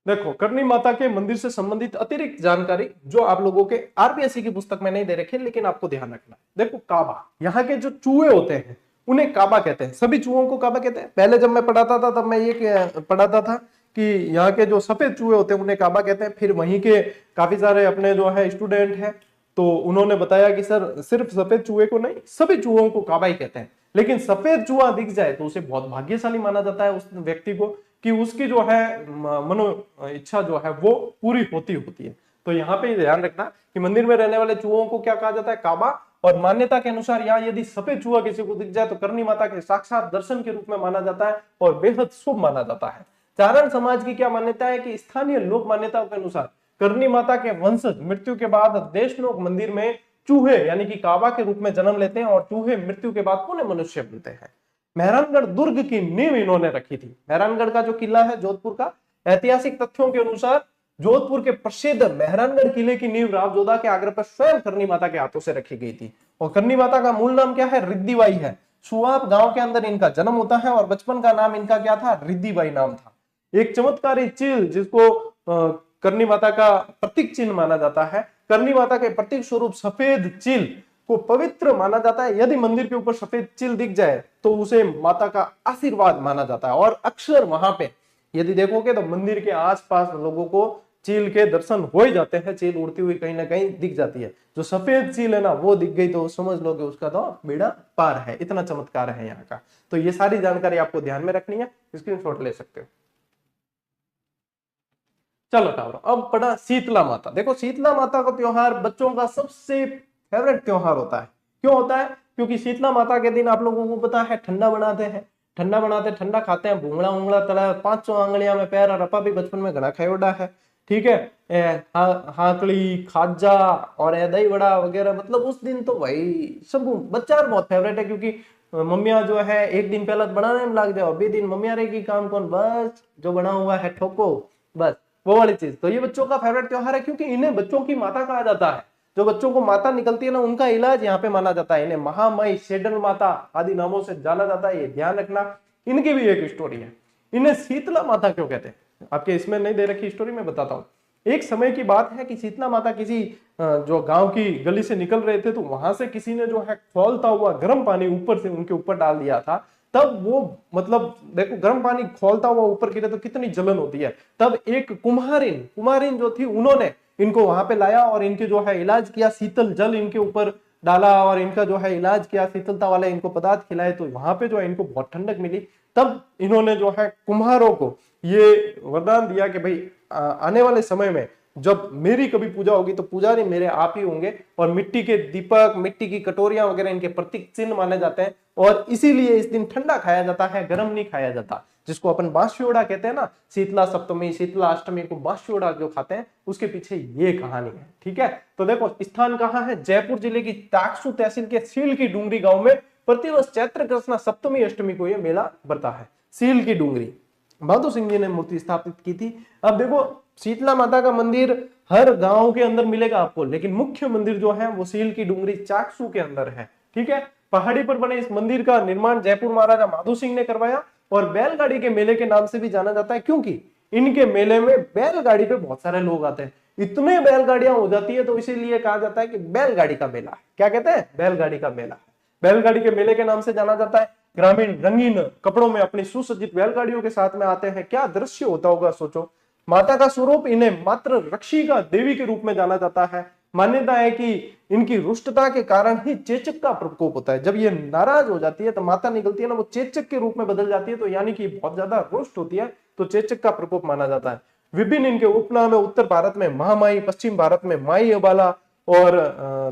S1: देखो, करनी माता के मंदिर से संबंधित अतिरिक्त जानकारी जो आप लोगों के आरपीएससी की पुस्तक में नहीं दे रखी, लेकिन आपको ध्यान रखना है। देखो, काबा, यहाँ के जो चूहे होते हैं उन्हें काबा कहते हैं। सभी चूहों को काबा कहते हैं। पहले जब मैं पढ़ाता था तब मैं ये पढ़ाता था कि यहाँ के जो सफेद चूहे होते हैं उन्हें काबा कहते हैं। फिर वहीं के काफी सारे अपने जो है स्टूडेंट हैं, तो उन्होंने बताया कि सर सिर्फ सफेद चूहे को नहीं, सभी चूहों को काबा ही कहते हैं। लेकिन सफेद चूहा दिख जाए तो उसे बहुत भाग्यशाली माना जाता है, उस व्यक्ति को, कि उसकी जो है मनो इच्छा जो है वो पूरी होती है। तो यहाँ पे ध्यान रखना कि मंदिर में रहने वाले चूहों को क्या कहा जाता है? काबा। और मान्यता के अनुसार यहाँ यदि सफेद चूहा किसी को दिख जाए तो करनी माता के साक्षात दर्शन के रूप में माना जाता है और बेहद शुभ माना जाता है। चारण समाज की क्या मान्यता है कि स्थानीय लोक मान्यताओं के अनुसार करनी माता के वंशज मृत्यु के बाद देशनोक मंदिर में चूहे यानी कि काबा के रूप में जन्म लेते हैं और चूहे मृत्यु के बाद पुनः मनुष्य बनते हैं। मेहरानगढ़ दुर्ग की नींव इन्होंने रखी थी। मेहरानगढ़ का जो किला है जोधपुर का, ऐतिहासिक तथ्यों के अनुसार जोधपुर के प्रसिद्ध मेहरानगढ़ किले की नींव राव जोधा के आग्रह पर स्वयं करनी माता के हाथों से रखी गई थी। और करनी माता का मूल नाम क्या है? रिद्धिबाई है। सुआप गांव के अंदर इनका जन्म होता है और बचपन का नाम इनका क्या था? रिद्धिबाई नाम था। एक चमत्कारी चील जिसको करनी माता का प्रतीक चिन्ह माना जाता है, करनी माता के प्रतीक स्वरूप सफेद चील को पवित्र माना जाता है। यदि मंदिर के ऊपर सफेद चील दिख जाए तो उसे माता का आशीर्वाद माना जाता है। और अक्सर वहां पे यदि देखोगे तो मंदिर के आसपास लोगों को चील के दर्शन हो ही जाते हैं। चील उड़ती हुई कहीं ना कहीं दिख जाती है। जो सफेद चील है ना, वो दिख गई तो समझ लो कि उसका तो बेड़ा पार है। इतना चमत्कार है यहाँ का। तो ये सारी जानकारी आपको ध्यान में रखनी है, स्क्रीनशॉट ले सकते हो। चलो टावरो, अब पढ़ा शीतला माता। देखो, शीतला माता का त्योहार बच्चों का सबसे फेवरेट त्योहार होता है। क्यों होता है? क्योंकि शीतला माता के दिन आप लोगों को पता है ठंडा बनाते हैं, ठंडा खाते हैं, भूंगड़ा उंगड़ा तला, 500 आंगलियां में पैर, और अपा भी बचपन में घना खायोडा है। ठीक है, हाकड़ी, खाजा और दही वड़ा वगैरह। मतलब उस दिन तो भाई सब बच्चा बहुत फेवरेट है, क्योंकि मम्मिया जो है एक दिन पहले बनाने में लग जाओ, 20 दिन मम्मिया रहेगी, काम कौन? बस जो बना हुआ है ठोको, बस वो वाली चीज। तो ये बच्चों का फेवरेट त्योहार है, क्योंकि इन्हें बच्चों की माता कहा जाता है। जो बच्चों को माता निकलती है ना, उनका इलाज यहाँ पे माना जाता है। इन्हें महामाई, शेडल माता आदि नामों से जाना जाता है। ये ध्यान रखना। इनकी भी एक स्टोरी है। इन्हें शीतला माता क्यों कहते हैं? आपके इसमें नहीं दे रखी स्टोरी, मैं बताता हूँ। एक समय की बात है कि शीतला माता किसी जो गांव की गली से निकल रहे थे, तो वहां से किसी ने जो है खौलता हुआ गर्म पानी ऊपर से उनके ऊपर डाल दिया था। तब वो, मतलब देखो, गर्म पानी खौलता हुआ ऊपर गिरे तो कितनी जलन होती है। तब एक कुमारिन जो थी, उन्होंने इनको वहां पे लाया और इनके जो है इलाज किया। शीतल जल इनके ऊपर डाला और इनका जो है इलाज किया, शीतलता वाले इनको पदार्थ खिलाए, तो वहां पे जो है इनको बहुत ठंडक मिली। तब इन्होंने जो है कुम्हारों को ये वरदान दिया कि भाई आने वाले समय में जब मेरी कभी पूजा होगी तो पुजारी मेरे आप ही होंगे। और मिट्टी के दीपक, मिट्टी की कटोरियां वगैरह इनके प्रतीक चिन्ह माने जाते हैं। और इसीलिए इस दिन ठंडा खाया जाता है, गर्म नहीं खाया जाता। जिसको अपन बांसुड़ा कहते हैं ना, शीतला सप्तमी, शीतला अष्टमी को बांसुड़ा जो खाते हैं, उसके पीछे ये कहानी है। ठीक है, तो देखो स्थान कहाँ है? जयपुर जिले की ताकसू तहसील के सील की डूंगरी गांव में प्रतिवर्ष चैत्र कृष्णा सप्तमी अष्टमी को यह मेला बढ़ता है। सील की डूंगरी, बहादुर सिंह जी ने मूर्ति स्थापित की थी। अब देखो, शीतला माता का मंदिर हर गांव के अंदर मिलेगा आपको, लेकिन मुख्य मंदिर जो है वो सील की डूंगरी चाकसू के अंदर है। ठीक है, पहाड़ी पर बने इस मंदिर का निर्माण जयपुर महाराजा माधो सिंह ने करवाया और बैलगाड़ी के मेले के नाम से भी जाना जाता है, क्योंकि इनके मेले में बैलगाड़ी पे बहुत सारे लोग आते हैं। इतने बैलगाड़ियां हो जाती है, तो इसीलिए कहा जाता है कि बैलगाड़ी का मेला। क्या कहते हैं? बैलगाड़ी का मेला। बैलगाड़ी के मेले के नाम से जाना जाता है। ग्रामीण रंगीन कपड़ों में अपनी सुसज्जित बैलगाड़ियों के साथ में आते हैं। क्या दृश्य होता होगा, सोचो। माता का स्वरूप, इन्हें मात्र रक्षिका देवी के रूप में जाना जाता है। मान्यता है कि इनकी रुष्टता के कारण ही चेचक का प्रकोप होता है। जब ये नाराज हो जाती है तो माता निकलती है ना, वो चेचक के रूप में बदल जाती है। तो यानी कि बहुत ज्यादा रुष्ट होती है, तो चेचक का प्रकोप माना जाता है। विभिन्न इनके उपनाम है। उत्तर भारत में महामाई, पश्चिम भारत में माई अबाला, और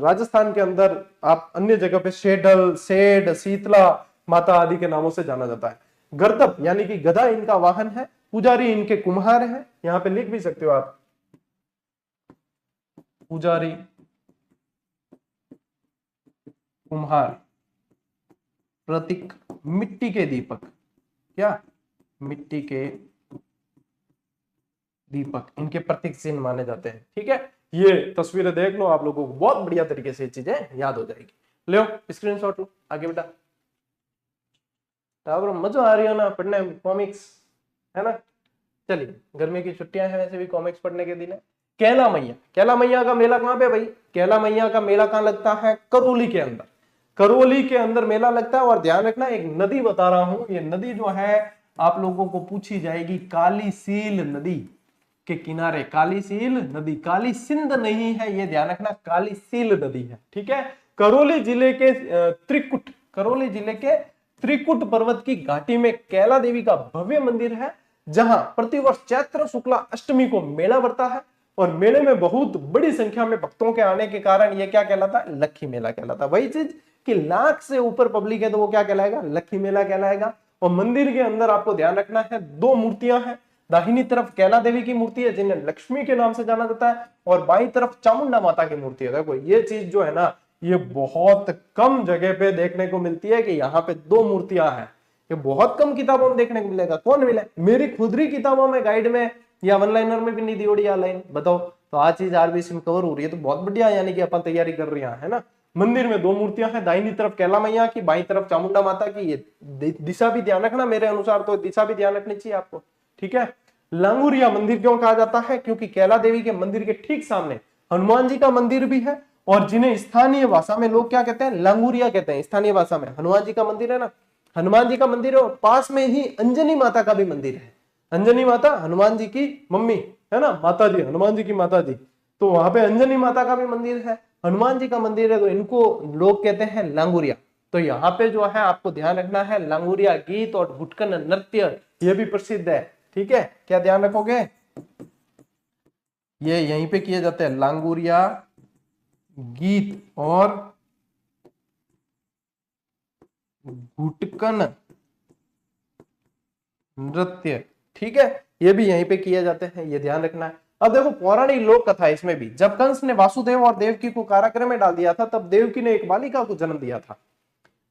S1: राजस्थान के अंदर आप अन्य जगह पे शेडल, सेड, शीतला माता आदि के नामों से जाना जाता है। गर्दभ यानी कि गधा इनका वाहन है। पुजारी इनके कुम्हार है। यहां पे लिख भी सकते हो आप, पुजारी कुम्हार। प्रतीक मिट्टी के दीपक। क्या? मिट्टी के दीपक इनके प्रतीक चिन्ह माने जाते हैं। ठीक है, ये तस्वीरें देख लो, आप लोगों को बहुत बढ़िया तरीके से चीजें याद हो जाएगी। लो स्क्रीनशॉट लो, आगे बेटा। टावर मजा आ रही है ना पढ़ने में, कॉमिक्स है ना। चलिए, गर्मी की छुट्टियां हैं, वैसे भी कॉमिक्स पढ़ने के दिन है। कैला मैया, कैला मैया का मेला कहाँ पे भाई? कैला मैया का मेला कहाँ लगता है? करौली के अंदर। करौली के अंदर मेला लगता है। और ध्यान रखना, एक नदी बता रहा हूं, ये नदी जो है आप लोगों को पूछी जाएगी, काली सील नदी के किनारे। काली सील नदी, काली सिंध नहीं है, ये ध्यान रखना, काली सील नदी है, ठीक है। करौली जिले के त्रिकुट, करौली जिले के त्रिकुट पर्वत की घाटी में कैला देवी का भव्य मंदिर है, जहां प्रतिवर्ष चैत्र शुक्ला अष्टमी को मेला बढ़ता है। और मेले में बहुत बड़ी संख्या में भक्तों के आने के कारण यह क्या कहलाता है? लक्खी मेला कहलाता है। वही चीज कि लाख से ऊपर पब्लिक है तो वो क्या कहलाएगा? लक्खी मेला कहलाएगा। और मंदिर के अंदर आपको ध्यान रखना है, दो मूर्तियां हैं। दाहिनी तरफ कैला देवी की मूर्ति है, जिन्हें लक्ष्मी के नाम से जाना जाता है, और बाईं तरफ चामुंडा माता की मूर्ति है। देखो ये चीज जो है ना, ये बहुत कम जगह पे देखने को मिलती है कि यहाँ पे दो मूर्तियां हैं। ये बहुत कम किताबों में देखने को मिलेगा। कौन मिले? मेरी खुद की किताबों में, गाइड में या वन लाइनर में भी नहीं दी होड़ी लाइन, बताओ। तो आज चीज आरबीसी में कवर हो रही है, तो बहुत बढ़िया, यानी कि अपन तैयारी कर रहे हैं ना। मंदिर में दो मूर्तियां हैं, दाहिनी तरफ कैला मैया की, बाईं तरफ चामुंडा माता की। ये दिशा भी ध्यान रखना, मेरे अनुसार तो दिशा भी ध्यान रखनी चाहिए आपको, ठीक है। लांगुरिया मंदिर क्यों कहा जाता है? क्योंकि कैला देवी के मंदिर के ठीक सामने हनुमान जी का मंदिर भी है, और जिन्हें स्थानीय भाषा में लोग क्या कहते हैं? लांगुरिया कहते हैं। स्थानीय भाषा में हनुमान जी का मंदिर है ना, हनुमान जी का मंदिर है, और पास में ही अंजनी माता का भी मंदिर है। अंजनी माता हनुमान जी की मम्मी है ना, माता जी, हनुमान जी की माता जी, तो वहां पे अंजनी माता का भी मंदिर है, हनुमान जी का मंदिर है, तो इनको लोग कहते हैं लांगुरिया। तो यहाँ पे जो है आपको ध्यान रखना है, लांगुरिया गीत और भुटकन नृत्य ये भी प्रसिद्ध है, ठीक है। क्या ध्यान रखोगे? ये यहीं पे किए जाते हैं, लांगुरिया गीत और भुटकन नृत्य, ठीक है, ये भी यहीं पे किए जाते हैं, ये ध्यान रखना है। अब देखो पौराणिक लोक कथा इसमें भी, जब कंस ने वासुदेव और देवकी को कारागृह में डाल दिया था, तब देवकी ने एक बालिका को जन्म दिया था।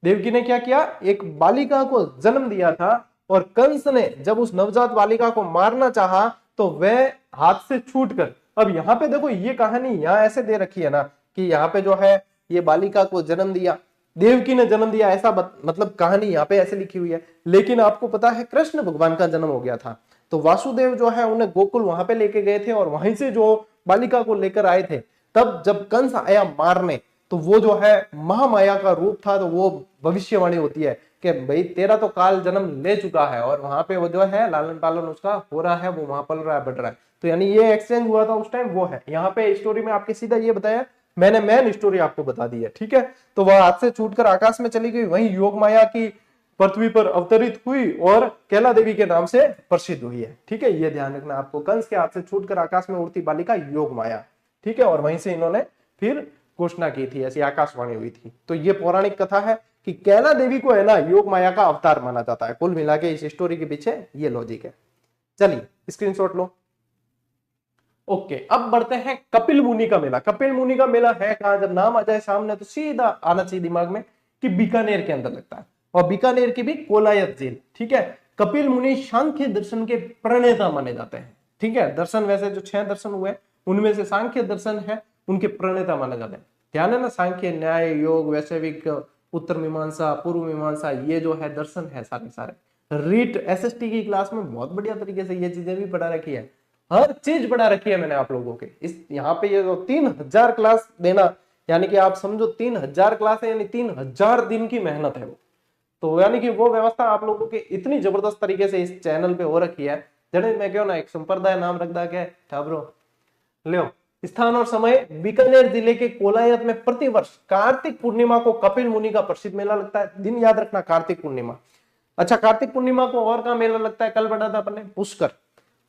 S1: देवकी ने क्या किया? एक बालिका को जन्म दिया था। और कंस ने जब उस नवजात बालिका को मारना चाहा तो वह हाथ से छूटकर, अब यहाँ पे देखो ये कहानी यहाँ ऐसे दे रखी है ना कि यहाँ पे जो है ये बालिका को जन्म दिया, देवकी ने जन्म दिया, ऐसा मतलब कहानी यहाँ पे ऐसे लिखी हुई है। लेकिन आपको पता है कृष्ण भगवान का जन्म हो गया था, तो वासुदेव जो है उन्हें गोकुल वहां पे लेके गए थे, और वहीं से जो बालिका को लेकर आए थे, तब जब कंस आया मारने, तो वो जो है महामाया का रूप था, तो वो भविष्यवाणी होती है कि भाई तेरा तो काल जन्म ले चुका है, और वहां पे वो जो है लालन पालन उसका हो रहा है, वो वहां पल रहा है, बढ़ रहा है। तो यानी ये एक्सचेंज हुआ था उस टाइम, वो है यहाँ पे स्टोरी में आपके सीधा ये बताया, मैंने मेन स्टोरी आपको बता दी है, ठीक है। तो वह हाथ से छूटकर आकाश में चली गई, वहीं योग माया की पृथ्वी पर अवतरित हुई और कैला देवी के नाम से प्रसिद्ध हुई है, ठीक है। ये ध्यान रखना आपको, कंस के हाथ से छूटकर आकाश में उड़ती बालिका योग माया, ठीक है। और वहीं से इन्होंने फिर घोषणा की थी, ऐसी आकाशवाणी हुई थी। तो ये पौराणिक कथा है कि कैला देवी को है ना योग माया का अवतार माना जाता है। कुल मिला के इस स्टोरी के पीछे ये लॉजिक है। चलिए स्क्रीनशॉट लो। ओके, अब बढ़ते हैं कपिल मुनि का मेला। कपिल मुनि का मेला है कहां? जब नाम आ जाए सामने तो सीधा आना चाहिए दिमाग में कि बीकानेर के अंदर लगता है, और बीकानेर की भी कोलायत झील, ठीक है। कपिल मुनि सांख्य दर्शन के प्रणेता माने जाते हैं, ठीक है। दर्शन वैसे जो 6 दर्शन हुए उनमें से सांख्य दर्शन है उनके प्रणेता माने जाते हैं। ध्यान है ना, सांख्य, न्याय, योग, वैश्विक, उत्तर मीमांसा, पूर्व मीमांसा, ये जो है दर्शन है सारे सारे। रीट एसएसटी की क्लास में बहुत बढ़िया तरीके से ये चीजें भी पढ़ा रखी है, हर चीज पढ़ा रखी है मैंने आप लोगों के। इस यहाँ पे ये जो 3000 क्लास देना, यानी कि आप समझो 3000 क्लास है, यानी 3000 दिन की मेहनत है वो। तो यानी कि वो व्यवस्था आप लोगों के इतनी जबरदस्त तरीके से इस चैनल पे हो रखी है, जड़े मैं क्यों ना एक संप्रदाय नाम रख दा क्या ठाबरो लो। स्थान और समय, बीकानेर जिले के कोलायत में प्रतिवर्ष कार्तिक पूर्णिमा को कपिल मुनि का प्रसिद्ध मेला लगता है। दिन याद रखना, कार्तिक पूर्णिमा। अच्छा, कार्तिक पूर्णिमा को और कहाँ मेला लगता है? कल पढ़ा था अपन ने, पुष्कर।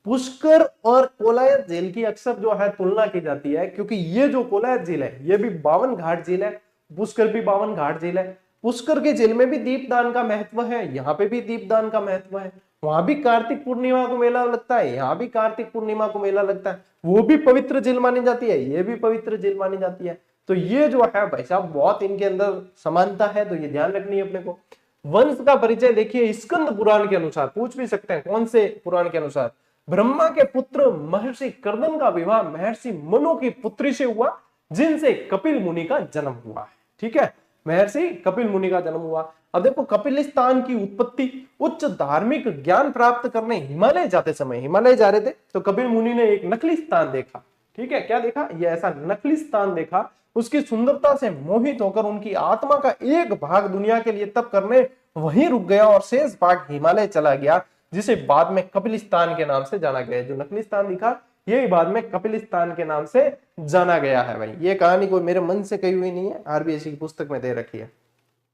S1: पुष्कर और कोलायत झील की अक्सर जो है तुलना की जाती है, क्योंकि ये जो कोलायत झील है ये भी 52 घाट झील है, पुष्कर भी 52 घाट झील है। पुष्कर के झील में भी दीपदान का महत्व है, यहाँ पे भी दीपदान का महत्व है। वहां भी कार्तिक पूर्णिमा को मेला लगता है, यहाँ भी कार्तिक पूर्णिमा को मेला लगता है। वो भी पवित्र झील मानी जाती है, ये भी पवित्र झील मानी जाती है। तो ये जो है भाई साहब बहुत इनके अंदर समानता है, तो ये ध्यान रखनी है अपने को। वंश का परिचय देखिए, स्कंद पुराण के अनुसार, पूछ भी सकते हैं कौन से पुराण के अनुसार, ब्रह्मा के पुत्र महर्षि कर्दम का विवाह महर्षि मनु की पुत्री से हुआ, जिनसे कपिल मुनि का जन्म हुआ है, ठीक है। महर्षि कपिल मुनि का जन्म हुआ। अब देखो कपिलिस्तान की उत्पत्ति उच्च धार्मिक ज्ञान प्राप्त करने हिमालय जाते समय, हिमालय जा रहे थे तो कपिल मुनि ने एक नकली स्थान देखा। ठीक है, क्या देखा? ये ऐसा नकली स्थान देखा, उसकी सुंदरता से मोहित होकर उनकी आत्मा का एक भाग दुनिया के लिए तप करने वहीं रुक गया और शेष भाग हिमालय चला गया, जिसे बाद में कपिलिस्तान के नाम से जाना गया। जो नकली स्थान दिखा यही बाद में कपिलिस्तान के नाम से जाना गया है। भाई ये कहानी कोई मेरे मन से कही हुई नहीं है, आरबीएससी की पुस्तक में दे रखी है।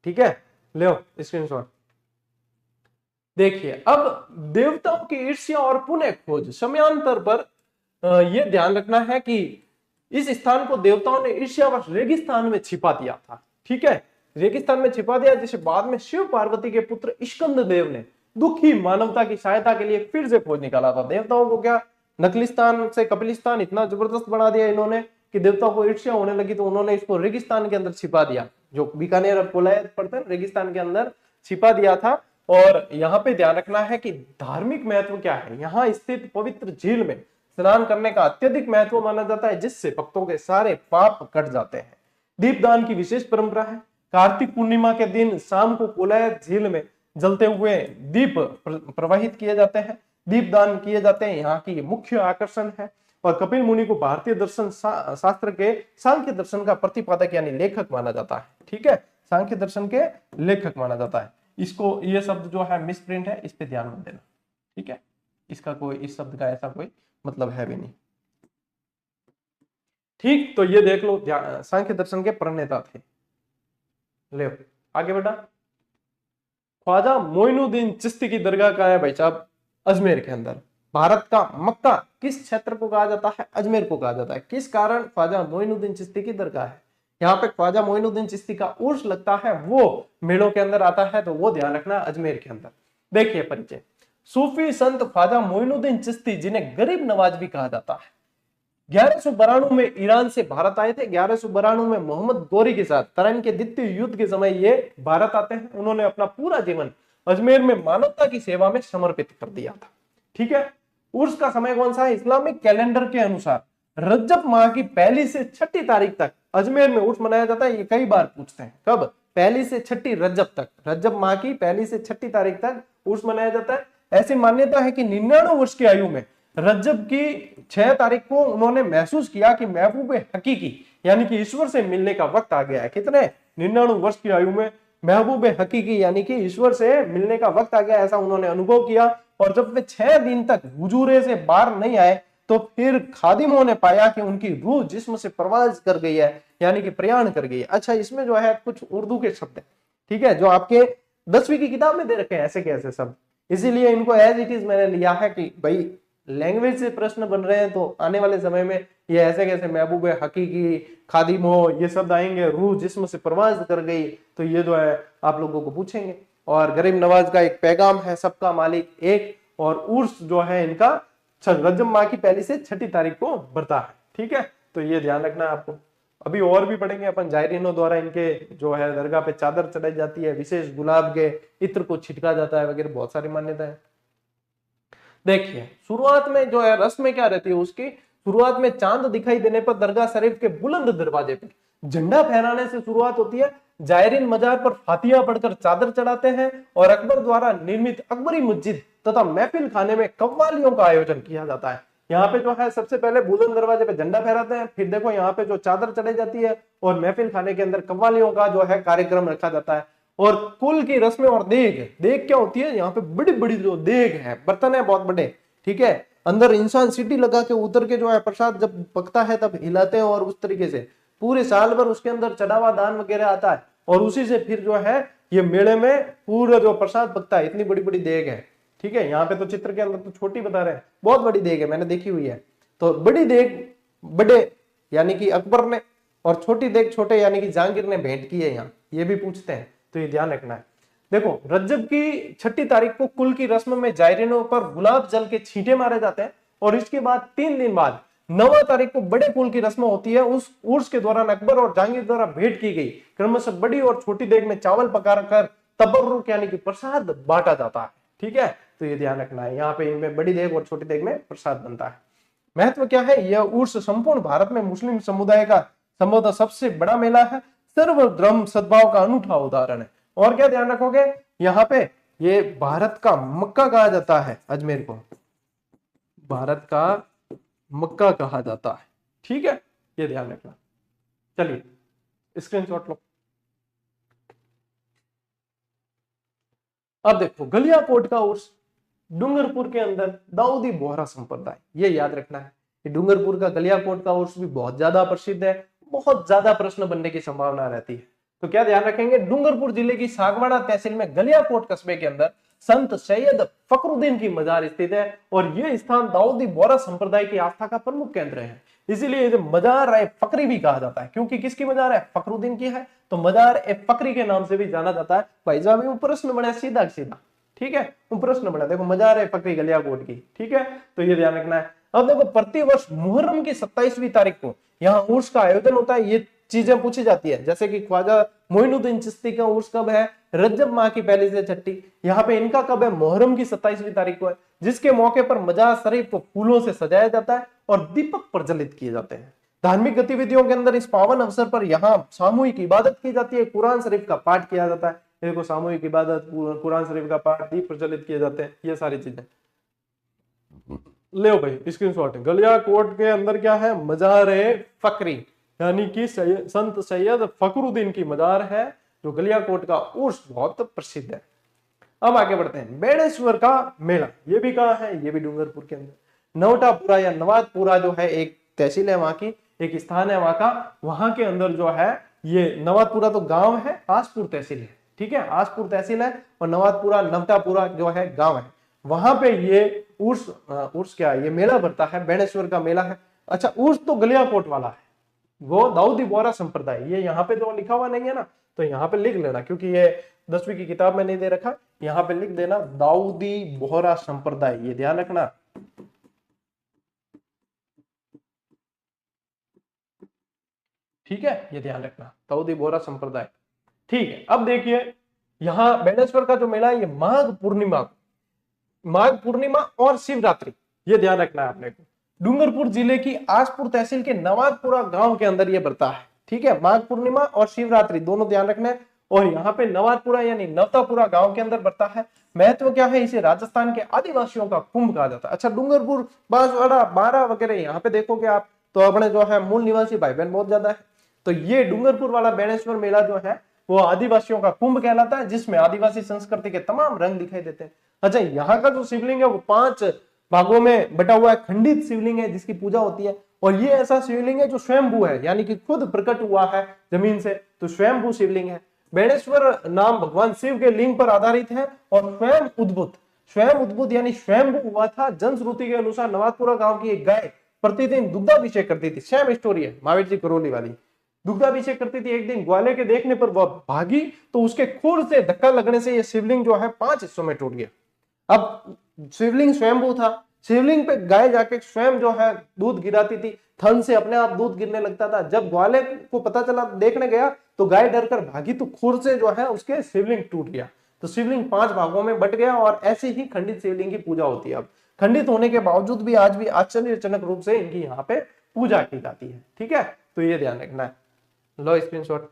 S1: ठीक है, लो स्क्रीनशॉट। देखिए अब देवताओं की ईर्ष्या और पुनः खोज। समयांतर पर यह ध्यान रखना है कि इस स्थान को देवताओं ने ईर्ष्यावश रेगिस्तान में छिपा दिया था। ठीक है, रेगिस्तान में छिपा दिया, जिसे बाद में शिव पार्वती के पुत्र स्कंद देव ने दुखी मानवता की सहायता के लिए फिर से खोज निकाला था। देवताओं को क्या नकलिस्तान से कपिलिस्तान इतना जबरदस्त बना दिया इन्होंने कि देवताओं को ईर्ष्या होने लगी, तो उन्होंने इसको रेगिस्तान के अंदर छिपा दिया, जो बीकानेर और कोलायत पड़ता है, रेगिस्तान के अंदर छिपा दिया था। और यहाँ पे ध्यान रखना है कि धार्मिक महत्व क्या है। यहाँ स्थित पवित्र झील में स्नान करने का अत्यधिक महत्व माना जाता है, जिससे भक्तों के सारे पाप कट जाते हैं। दीपदान की विशेष परंपरा है। कार्तिक पूर्णिमा के दिन शाम को कोलायत झील में जलते हुए दीप प्रवाहित किए जाते हैं, दीपदान किए जाते हैं, यहाँ की मुख्य आकर्षण है। और कपिल मुनि को भारतीय दर्शन शास्त्र के सांख्य दर्शन का प्रतिपादक यानी लेखक माना जाता है। ठीक है, सांख्य दर्शन के लेखक माना जाता है। इसको ये शब्द जो है मिसप्रिंट है, इस पे ध्यान मत देना। ठीक है, इसका कोई इस शब्द का ऐसा कोई मतलब है भी नहीं। ठीक, तो ये देख लो सांख्य दर्शन के प्रणेता थे। ले आगे बेटा, ख्वाजा मोइनुद्दीन चिश्ती की दरगाह कहाँ है भाई साहब? अजमेर के अंदर। भारत का मक्का किस क्षेत्र को कहा जाता है? अजमेर को कहा जाता है। किस कारण ख्वाजा मोइनुद्दीन चिश्ती की दरगाह है? यहाँ पे ख्वाजा मोइनुद्दीन चिश्ती का उर्स लगता है, वो मेलों के अंदर आता है, तो वो ध्यान रखना अजमेर के अंदर। देखिए परिचय, सूफी संत ख्वाजा मोइनुद्दीन चिश्ती, जिन्हें गरीब नवाज भी कहा जाता है, 1192 में ईरान से भारत आए थे। 1192 में मोहम्मद गौरी के साथ तराइन के द्वितीय युद्ध के समय ये भारत आते हैं। उन्होंने अपना पूरा जीवन अजमेर में मानवता की सेवा में समर्पित कर दिया था। ठीक है, उर्स का समय कौन सा है? इस्लामिक कैलेंडर के अनुसार रजब माह की 1 से 6 तारीख तक अजमेर में उर्स मनाया जाता है। ये कई बार पूछते हैं, कब? 1 से 6 रजब तक, रजब माह की 1 से 6 तारीख तक उर्स मनाया जाता है। ऐसी मान्यता है कि 99 वर्ष की आयु में रजब की 6 तारीख को उन्होंने महसूस किया कि महबूब हकीकी यानी कि ईश्वर से मिलने का वक्त आ गया है। कितने? 99 वर्ष की आयु में महबूब हकीकी यानी कि ईश्वर से मिलने का वक्त आ गया, ऐसा उन्होंने अनुभव किया। और जब वे 6 दिन तक हुजूरे से बाहर नहीं आए, तो फिर खादिमों ने पाया कि उनकी रूह जिस्म से प्रवास कर गई है, यानी कि प्रयाण कर गई है। अच्छा, इसमें जो है कुछ उर्दू के शब्द है, ठीक है, जो आपके 10वीं की किताब में दे रखे हैं ऐसे के ऐसे शब्द, इसीलिए इनको एज इट इज मैंने लिया है कि भाई लैंग्वेज से प्रश्न बन रहे हैं, तो आने वाले समय में ये ऐसे कैसे महबूब हकीकी, खादिमो, ये शब्द आएंगे, रूह जिस्म से प्रवास कर गई, तो ये जो है आप लोगों को पूछेंगे। और गरीब नवाज का एक पैगाम है, सबका मालिक एक, और उर्स जो है इनका रजब माह की 1 से 6 तारीख को बढ़ता है। ठीक है, तो ये ध्यान रखना है आपको। अभी और भी पढ़ेंगे अपन, जायरीनों द्वारा इनके जो है दरगाह पे चादर चढ़ाई जाती है, विशेष गुलाब के इत्र को छिटका जाता है वगैरह, बहुत सारी मान्यताएं। देखिए शुरुआत में जो है रस्म क्या रहती है उसकी, शुरुआत में चांद दिखाई देने पर दरगाह शरीफ के बुलंद दरवाजे पर झंडा फहराने से शुरुआत होती है। जायरीन मजार पर फातिहा पढ़कर चादर चढ़ाते हैं और अकबर द्वारा निर्मित अकबरी मस्जिद तथा महफिल खाने में कव्वालियों का आयोजन किया जाता है। यहाँ पे जो है सबसे पहले बुलंद दरवाजे पे झंडा फहराते हैं, फिर देखो यहाँ पे जो चादर चढ़ाई जाती है और महफिल खाने के अंदर कव्वालियों का जो है कार्यक्रम रखा जाता है। और कुल की रस्में और देग, देग क्या होती है? यहाँ पे बड़ी बड़ी जो देग है, बर्तन है बहुत बड़े, ठीक है, अंदर इंसान सीटी लगा के उतर के जो है प्रसाद जब पकता है तब हिलाते हैं, और उस तरीके से पूरे साल भर उसके अंदर चढ़ावा दान वगैरह आता है, और उसी से फिर जो है ये मेले में पूरा जो प्रसाद पकता है। इतनी बड़ी बड़ी देग है, ठीक है। यहाँ पे तो चित्र के अंदर तो छोटी बता रहे हैं, बहुत बड़ी देग है, मैंने देखी हुई है। तो बड़ी देग बड़े यानी कि अकबर ने, और छोटी देग छोटे यानी कि जहांगीर ने भेंट की है यहाँ, ये भी पूछते हैं, तो ये ध्यान रखना है। देखो रजब की 6 तारीख को कुल की रस्म में जायरीनों पर गुलाब जल के छींटे मारे जाते हैं, और इसके बाद 3 दिन बाद 9 तारीख को बड़े कुल की रस्म होती है। उस उर्स के दौरान अकबर और जहांगीर द्वारा भेंट की गई क्रमशः बड़ी और छोटी देग में चावल पकाकर तबर्रुक यानी कि प्रसाद बांटा जाता है, ठीक है। तो ये ध्यान रखना है, यहाँ पे इनमें बड़ी देग और छोटी देग में प्रसाद बनता है। महत्व क्या है? यह उर्स संपूर्ण भारत में मुस्लिम समुदाय का संभवतः सबसे बड़ा मेला है। सर्वधर्म सद्भाव का अनूठा उदाहरण है। और क्या ध्यान रखोगे, यहाँ पे ये भारत का मक्का कहा जाता है, अजमेर को भारत का मक्का कहा जाता है। ठीक है, ये ध्यान रखना। चलिए स्क्रीनशॉट लो। अब देखो गलियाकोट का उर्स डूंगरपुर के अंदर दाऊदी बोहरा संप्रदाय, ये याद रखना है कि डूंगरपुर का गलियाकोट का उर्स भी बहुत ज्यादा प्रसिद्ध है, बहुत ज्यादा प्रश्न बनने की संभावना रहती है। तो क्या ध्यान रखेंगे, डूंगरपुर जिले की सागवाड़ा तहसील में गलियाकोट कस्बे के अंदर संत सैयद फखरुद्दीन की मजार स्थित है और यह स्थान दाऊदी बोहरा संप्रदाय की आस्था का प्रमुख केंद्र है। इसीलिए जो मजार ए फकरी भी कहा जाता है, क्योंकि किसकी मजार है, फखरुद्दीन की है, तो मजार ए फकरी के नाम से भी जाना जाता है। भाई साहब वो प्रश्न बड़ा सीधा सीधा, ठीक है, वो प्रश्न बड़ा, देखो मजार ए फकरी गलियाकोट की, ठीक है, तो ये ध्यान रखना है। अब देखो प्रतिवर्ष मुहर्रम की 27वीं तारीख को यहाँ उर्स का आयोजन होता है। ये चीजें पूछी जाती है, जैसे कि ख्वाजा मोइनुद्दीन चिश्ती का उर्स कब है, रजब माह की पहली से छठी। यहाँ पे इनका कब है, मुहर्रम की 27वीं तारीख को है, जिसके मौके पर मजार शरीफ को फूलों से सजाया जाता है और दीपक प्रज्वलित किए जाते हैं। धार्मिक गतिविधियों के अंदर इस पावन अवसर पर यहाँ सामूहिक इबादत की जाती है, कुरान शरीफ का पाठ किया जाता है। देखो सामूहिक इबादत, कुरान शरीफ का पाठ, दीप प्रज्वलित किए जाते हैं, ये सारी चीजें ले भाई स्क्रीनशॉट। गलियाकोट के अंदर क्या है, मजार फकरी, यानी कि संत सैयद फखरुद्दीन की मजार है, जो गलियाकोट का उर्स बहुत प्रसिद्ध है। अब आगे बढ़ते हैं, बेणेश्वर का मेला, ये भी कहाँ है, ये भी डूंगरपुर के अंदर। नवटापुरा या नवादपुरा जो है एक तहसील है वहां की, एक स्थान है वहां का, वहां के अंदर जो है ये नवादपुरा तो गांव है, आसपुर तहसील है, ठीक है, आसपुर तहसील है और नवादपुरा नवटापुरा जो है गांव है। वहां पे ये उर्स क्या है, ये मेला भरता है, बेणेश्वर का मेला है। अच्छा, उर्स तो गलियाकोट वाला है, वो दाऊदी बोहरा संप्रदाय, ये यहाँ पे तो लिखा हुआ नहीं है ना, तो यहाँ पे लिख लेना, क्योंकि ये 10वीं की किताब में नहीं दे रखा, यहाँ पे लिख देना दाऊदी बोहरा संप्रदाय, ये ध्यान रखना। ठीक है, ये ध्यान रखना, दाऊदी बोहरा संप्रदाय। ठीक है, अब देखिए यहाँ बेणेश्वर का जो मेला है, ये माघ पूर्णिमा और शिवरात्रि, ये ध्यान रखना है आपने को। डूंगरपुर जिले की आसपुर तहसील के नवादपुरा गांव के अंदर ये बढ़ता है, ठीक है, माघ पूर्णिमा और शिवरात्रि दोनों ध्यान रखना है। और यहाँ पे नवादपुरा यानी नवतापुरा गांव के अंदर बढ़ता है। महत्व क्या है, इसे राजस्थान के आदिवासियों का कुंभ कहा जाता है। अच्छा, डूंगरपुर, बांसवाड़ा, बारा वगैरह यहाँ पे देखोगे आप तो अपने जो है मूल निवासी भाई बहन बहुत ज्यादा है। तो ये डूंगरपुर वाला बेणेश्वर मेला जो है वो आदिवासियों का कुंभ कहलाता है, जिसमें आदिवासी संस्कृति के तमाम रंग दिखाई देते हैं। अच्छा, यहाँ का जो शिवलिंग है वो 5 भागों में बटा हुआ है, खंडित शिवलिंग है जिसकी पूजा होती है। और ये ऐसा शिवलिंग है जो स्वयंभू है, यानी कि खुद प्रकट हुआ है जमीन से, तो स्वयंभू शिवलिंग है। बेणेश्वर नाम भगवान शिव के लिंग पर आधारित है और स्वयं उद्भुत यानी स्वयंभू हुआ था। जनश्रुति के अनुसार नवादपुरा गांव की एक गाय प्रतिदिन दुग्धाभिषेक करती थी, सेम स्टोरी है महावीर जी करौली वाली, दुग्धाभिषेक करती थी। एक दिन ग्वाले के देखने पर वह भागी तो उसके खुर से धक्का लगने से यह शिवलिंग जो है 5 हिस्सों में टूट गया। अब शिवलिंग स्वयंभू था, शिवलिंग पे गाय जाके स्वयं जो है दूध गिराती थी, थन से अपने आप दूध गिरने लगता था। जब ग्वाले को पता चला, देखने गया तो गाय डरकर भागी तो खुर से जो है उसके शिवलिंग टूट गया। तो शिवलिंग 5 भागों में बट गया और ऐसे ही खंडित शिवलिंग की पूजा होती है। अब खंडित होने के बावजूद भी आज भी आश्चर्यजनक रूप से इनकी यहाँ पे पूजा की जाती है। ठीक है, तो ये ध्यान रखना है। लो स्क्रीनशॉट।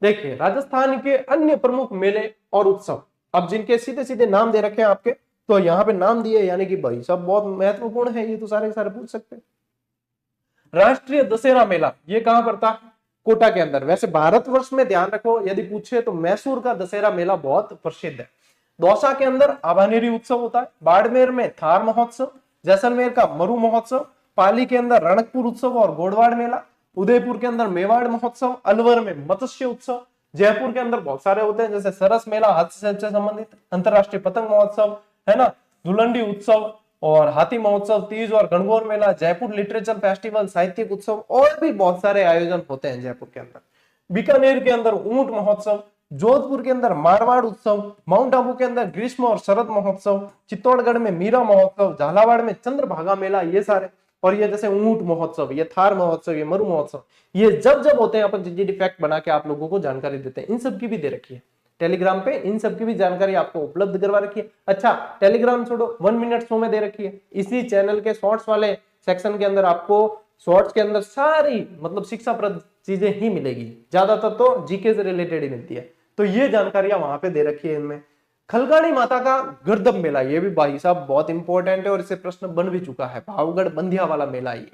S1: देखिए राजस्थान के अन्य प्रमुख मेले और उत्सव, अब जिनके सीधे सीधे नाम दे रखे हैं आपके, तो यहाँ पे नाम दिए, यानी कि भाई सब बहुत महत्वपूर्ण है, ये तो सारे सारे पूछ सकते हैं। राष्ट्रीय दशहरा मेला, ये कहां पड़ता है, कोटा के अंदर। वैसे भारतवर्ष में ध्यान रखो, यदि पूछे तो मैसूर का दशहरा मेला बहुत प्रसिद्ध है। दौसा के अंदर आभानेरी उत्सव होता है, बाड़मेर में थार महोत्सव, जैसलमेर का मरु महोत्सव, पाली के अंदर रणकपुर उत्सव और गोडवाड़ मेला, उदयपुर के अंदर मेवाड़ महोत्सव, अलवर में मत्स्य उत्सव, जयपुर के अंदर बहुत सारे होते हैं जैसे सरस मेला, हाथ से संबंधित, अंतरराष्ट्रीय पतंग महोत्सव है ना, धुलंडी उत्सव और हाथी महोत्सव, तीज और गणगौर मेला, जयपुर लिटरेचर फेस्टिवल, साहित्यिक उत्सव और भी बहुत सारे आयोजन होते हैं जयपुर के अंदर। बीकानेर के अंदर ऊंट महोत्सव, जोधपुर के अंदर मारवाड़ उत्सव, माउंट आबू के अंदर ग्रीष्म और शरद महोत्सव, चित्तौड़गढ़ में मीरा महोत्सव, झालावाड़ में चंद्रभागा मेला, ये सारे। और ये जैसे ऊंट महोत्सव, ये थार महोत्सव, ये मरु महोत्सव, ये जब जब होते हैं अपन जी फैक्ट बना के आप लोगों को जानकारी देते हैं। इन सब की भी दे रखी है टेलीग्राम पे, इन सब की भी जानकारी आपको उपलब्ध करवा रखी है। अच्छा, टेलीग्राम छोड़ो, 1 मिनट शो में दे रखी है। इसी चैनल के शॉर्ट्स वाले सेक्शन के अंदर आपको शॉर्ट्स के अंदर सारी मतलब शिक्षाप्रद चीजें ही मिलेगी, ज्यादातर तो जीके से रिलेटेड ही मिलती है। तो ये जानकारियां वहां पे दे रखी है इनमें। खलगाड़ी माता का गर्दभ मेला, ये भी भाई साहब बहुत इंपॉर्टेंट है और इससे प्रश्न बन भी चुका है। भावगढ़ बंधिया वाला मेला ये,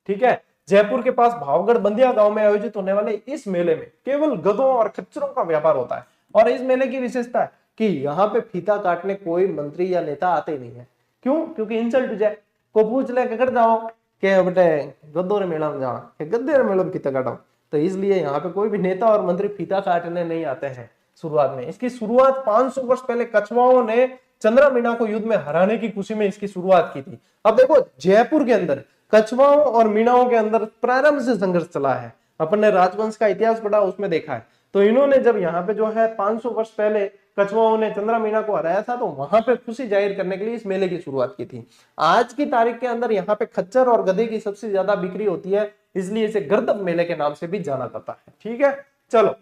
S1: ठीक है। जयपुर के पास भावगढ़ बंधिया गांव में आयोजित होने वाले इस मेले में केवल गधों और खच्चरों का व्यापार होता है। और इस मेले की विशेषता है कि यहाँ पे फीता काटने कोई मंत्री या नेता आते नहीं है। क्यों? क्योंकि इंसल्ट हो जाए, को पूछ ले कर जाओ के बेटे गद्दों रे मेला में जाओ, गद्दे रे मेला में फीता काटो, तो इसलिए यहाँ पे कोई भी नेता और मंत्री फीता काटने नहीं आते हैं शुरुआत में। इसकी शुरुआत 500 वर्ष पहले कछवाओं ने चंद्रा मीना को युद्ध में हराने की खुशी में इसकी शुरुआत की थी। अब देखो जयपुर के अंदर कछवाओं और मीनाओं के अंदर प्रारंभ से संघर्ष चला है। अपन ने राजवंश का इतिहास पढ़ा, उसमें देखा है। तो इन्होंने जब यहाँ पे जो है 500 वर्ष पहले कछवाओं ने चंद्रा मीना को हराया था, तो वहां पे खुशी जाहिर करने के लिए इस मेले की शुरुआत की थी। आज की तारीख के अंदर यहाँ पे खच्चर और गधे की सबसे ज्यादा बिक्री होती है, इसलिए इसे गर्दभ मेले के नाम से भी जाना जाता है। ठीक है, चलो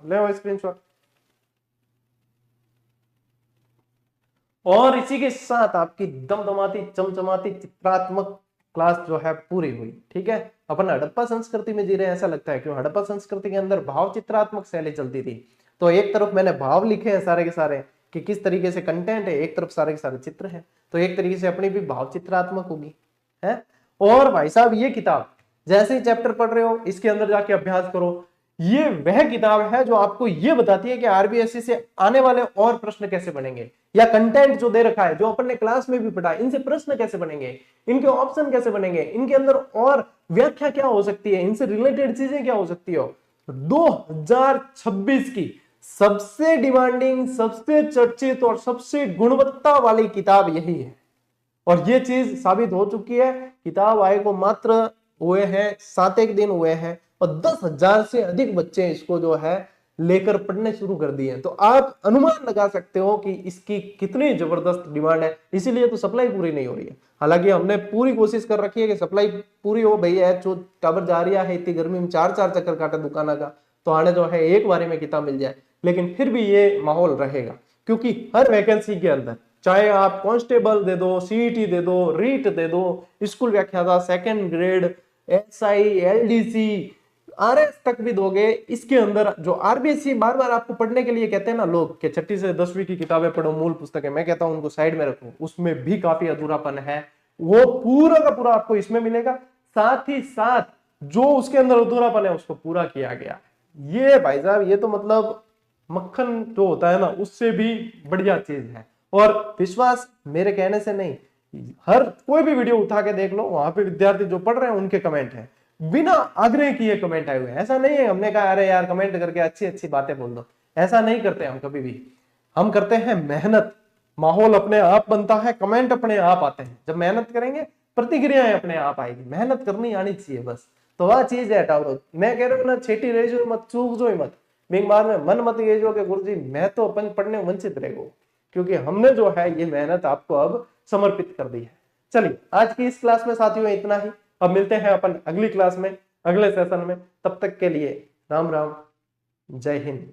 S1: ले स्क्रीनशॉट। और इसी के साथ आपकी दमदमाती चमचमाती चित्रात्मक क्लास जो है पूरी हुई। ठीक है, अपन हड़प्पा संस्कृति में जी रहे हैं ऐसा लगता है। क्यों? हड़प्पा संस्कृति के अंदर भाव चित्रात्मक शैली चलती थी। तो एक तरफ मैंने भाव लिखे हैं सारे के सारे कि किस तरीके से कंटेंट है, एक तरफ सारे के सारे चित्र हैं, तो एक तरीके से अपनी भी भाव चित्रात्मक होगी है। और भाई साहब ये किताब जैसे ही चैप्टर पढ़ रहे हो इसके अंदर जाके अभ्यास करो। ये वह किताब है जो आपको ये बताती है कि आरबीएससी से आने वाले और प्रश्न कैसे बनेंगे, या कंटेंट जो दे रखा है जो अपन ने क्लास में भी पढ़ा, इनसे प्रश्न कैसे बनेंगे, इनके ऑप्शन कैसे बनेंगे, इनके अंदर और व्याख्या क्या हो सकती है, इनसे रिलेटेड चीजें क्या हो सकती हो। 2026 की सबसे डिमांडिंग, सबसे चर्चित और सबसे गुणवत्ता वाली किताब यही है। और ये चीज साबित हो चुकी है। किताब आए को मात्र हुए हैं 7 दिन हुए हैं और 10,000 से अधिक बच्चे इसको जो है लेकर पढ़ने शुरू कर दिए। तो आप अनुमान लगा सकते हो कि इसकी कितनी जबरदस्त डिमांड है। इसीलिए तो सप्लाई पूरी नहीं हो रही है। हालांकि हमने पूरी कोशिश कर रखी है कि सप्लाई पूरी हो। भैया जो टाबर जा रही है इतनी गर्मी में 4-4 चक्कर काटे दुकाना का, तो आने जो है एक बारी में किताब मिल जाए। लेकिन फिर भी ये माहौल रहेगा, क्योंकि हर वैकेंसी के अंदर चाहे आप कांस्टेबल दे दो, सीईटी दे दो, रीट दे दो, स्कूल व्याख्याता, second grade, SI, LDC, RS तक भी दोगे, इसके अंदर जो आरबीएससी बार बार आपको पढ़ने के लिए कहते हैं ना लोग कि 6ठी से 10वीं की किताबें पढ़ो, मूल पुस्तकें, मैं कहता हूं उनको साइड में रखो, उसमें भी काफी अधूरापन है। वो पूरा का पूरा आपको इसमें मिलेगा। साथ ही साथ जो उसके अंदर अधूरापन है उसको पूरा किया गया। ये भाई साहब ये तो मतलब मक्खन जो होता है ना उससे भी बढ़िया चीज है। और विश्वास मेरे कहने से नहीं, हर कोई भी वीडियो उठा के देख लो, वहां पे विद्यार्थी जो पढ़ रहे हैं उनके कमेंट है, बिना आग्रह किए कमेंट आए हुए हैं। ऐसा नहीं है हमने कहा अरे यार कमेंट करके अच्छी अच्छी बातें बोल दो, ऐसा नहीं करते हम कभी भी। हम करते हैं मेहनत, माहौल अपने आप बनता है, कमेंट अपने आप आते हैं। जब मेहनत करेंगे प्रतिक्रियाएं अपने आप आएगी, मेहनत करनी आनी चाहिए बस। तो वह चीज है टावरो, मैं कह रहा हूँ ना, छेटी रह जो मत, चूक जो मत, बिंगबार में मन मत ये जो कि गुरुजी मैं तो अपन पढ़ने वंचित रहेगो, क्योंकि हमने जो है ये मेहनत आपको अब समर्पित कर दी है। चलिए आज की इस क्लास में साथियों इतना ही। अब मिलते हैं अपन अगली क्लास में, अगले सेशन में। तब तक के लिए राम राम, जय हिंद।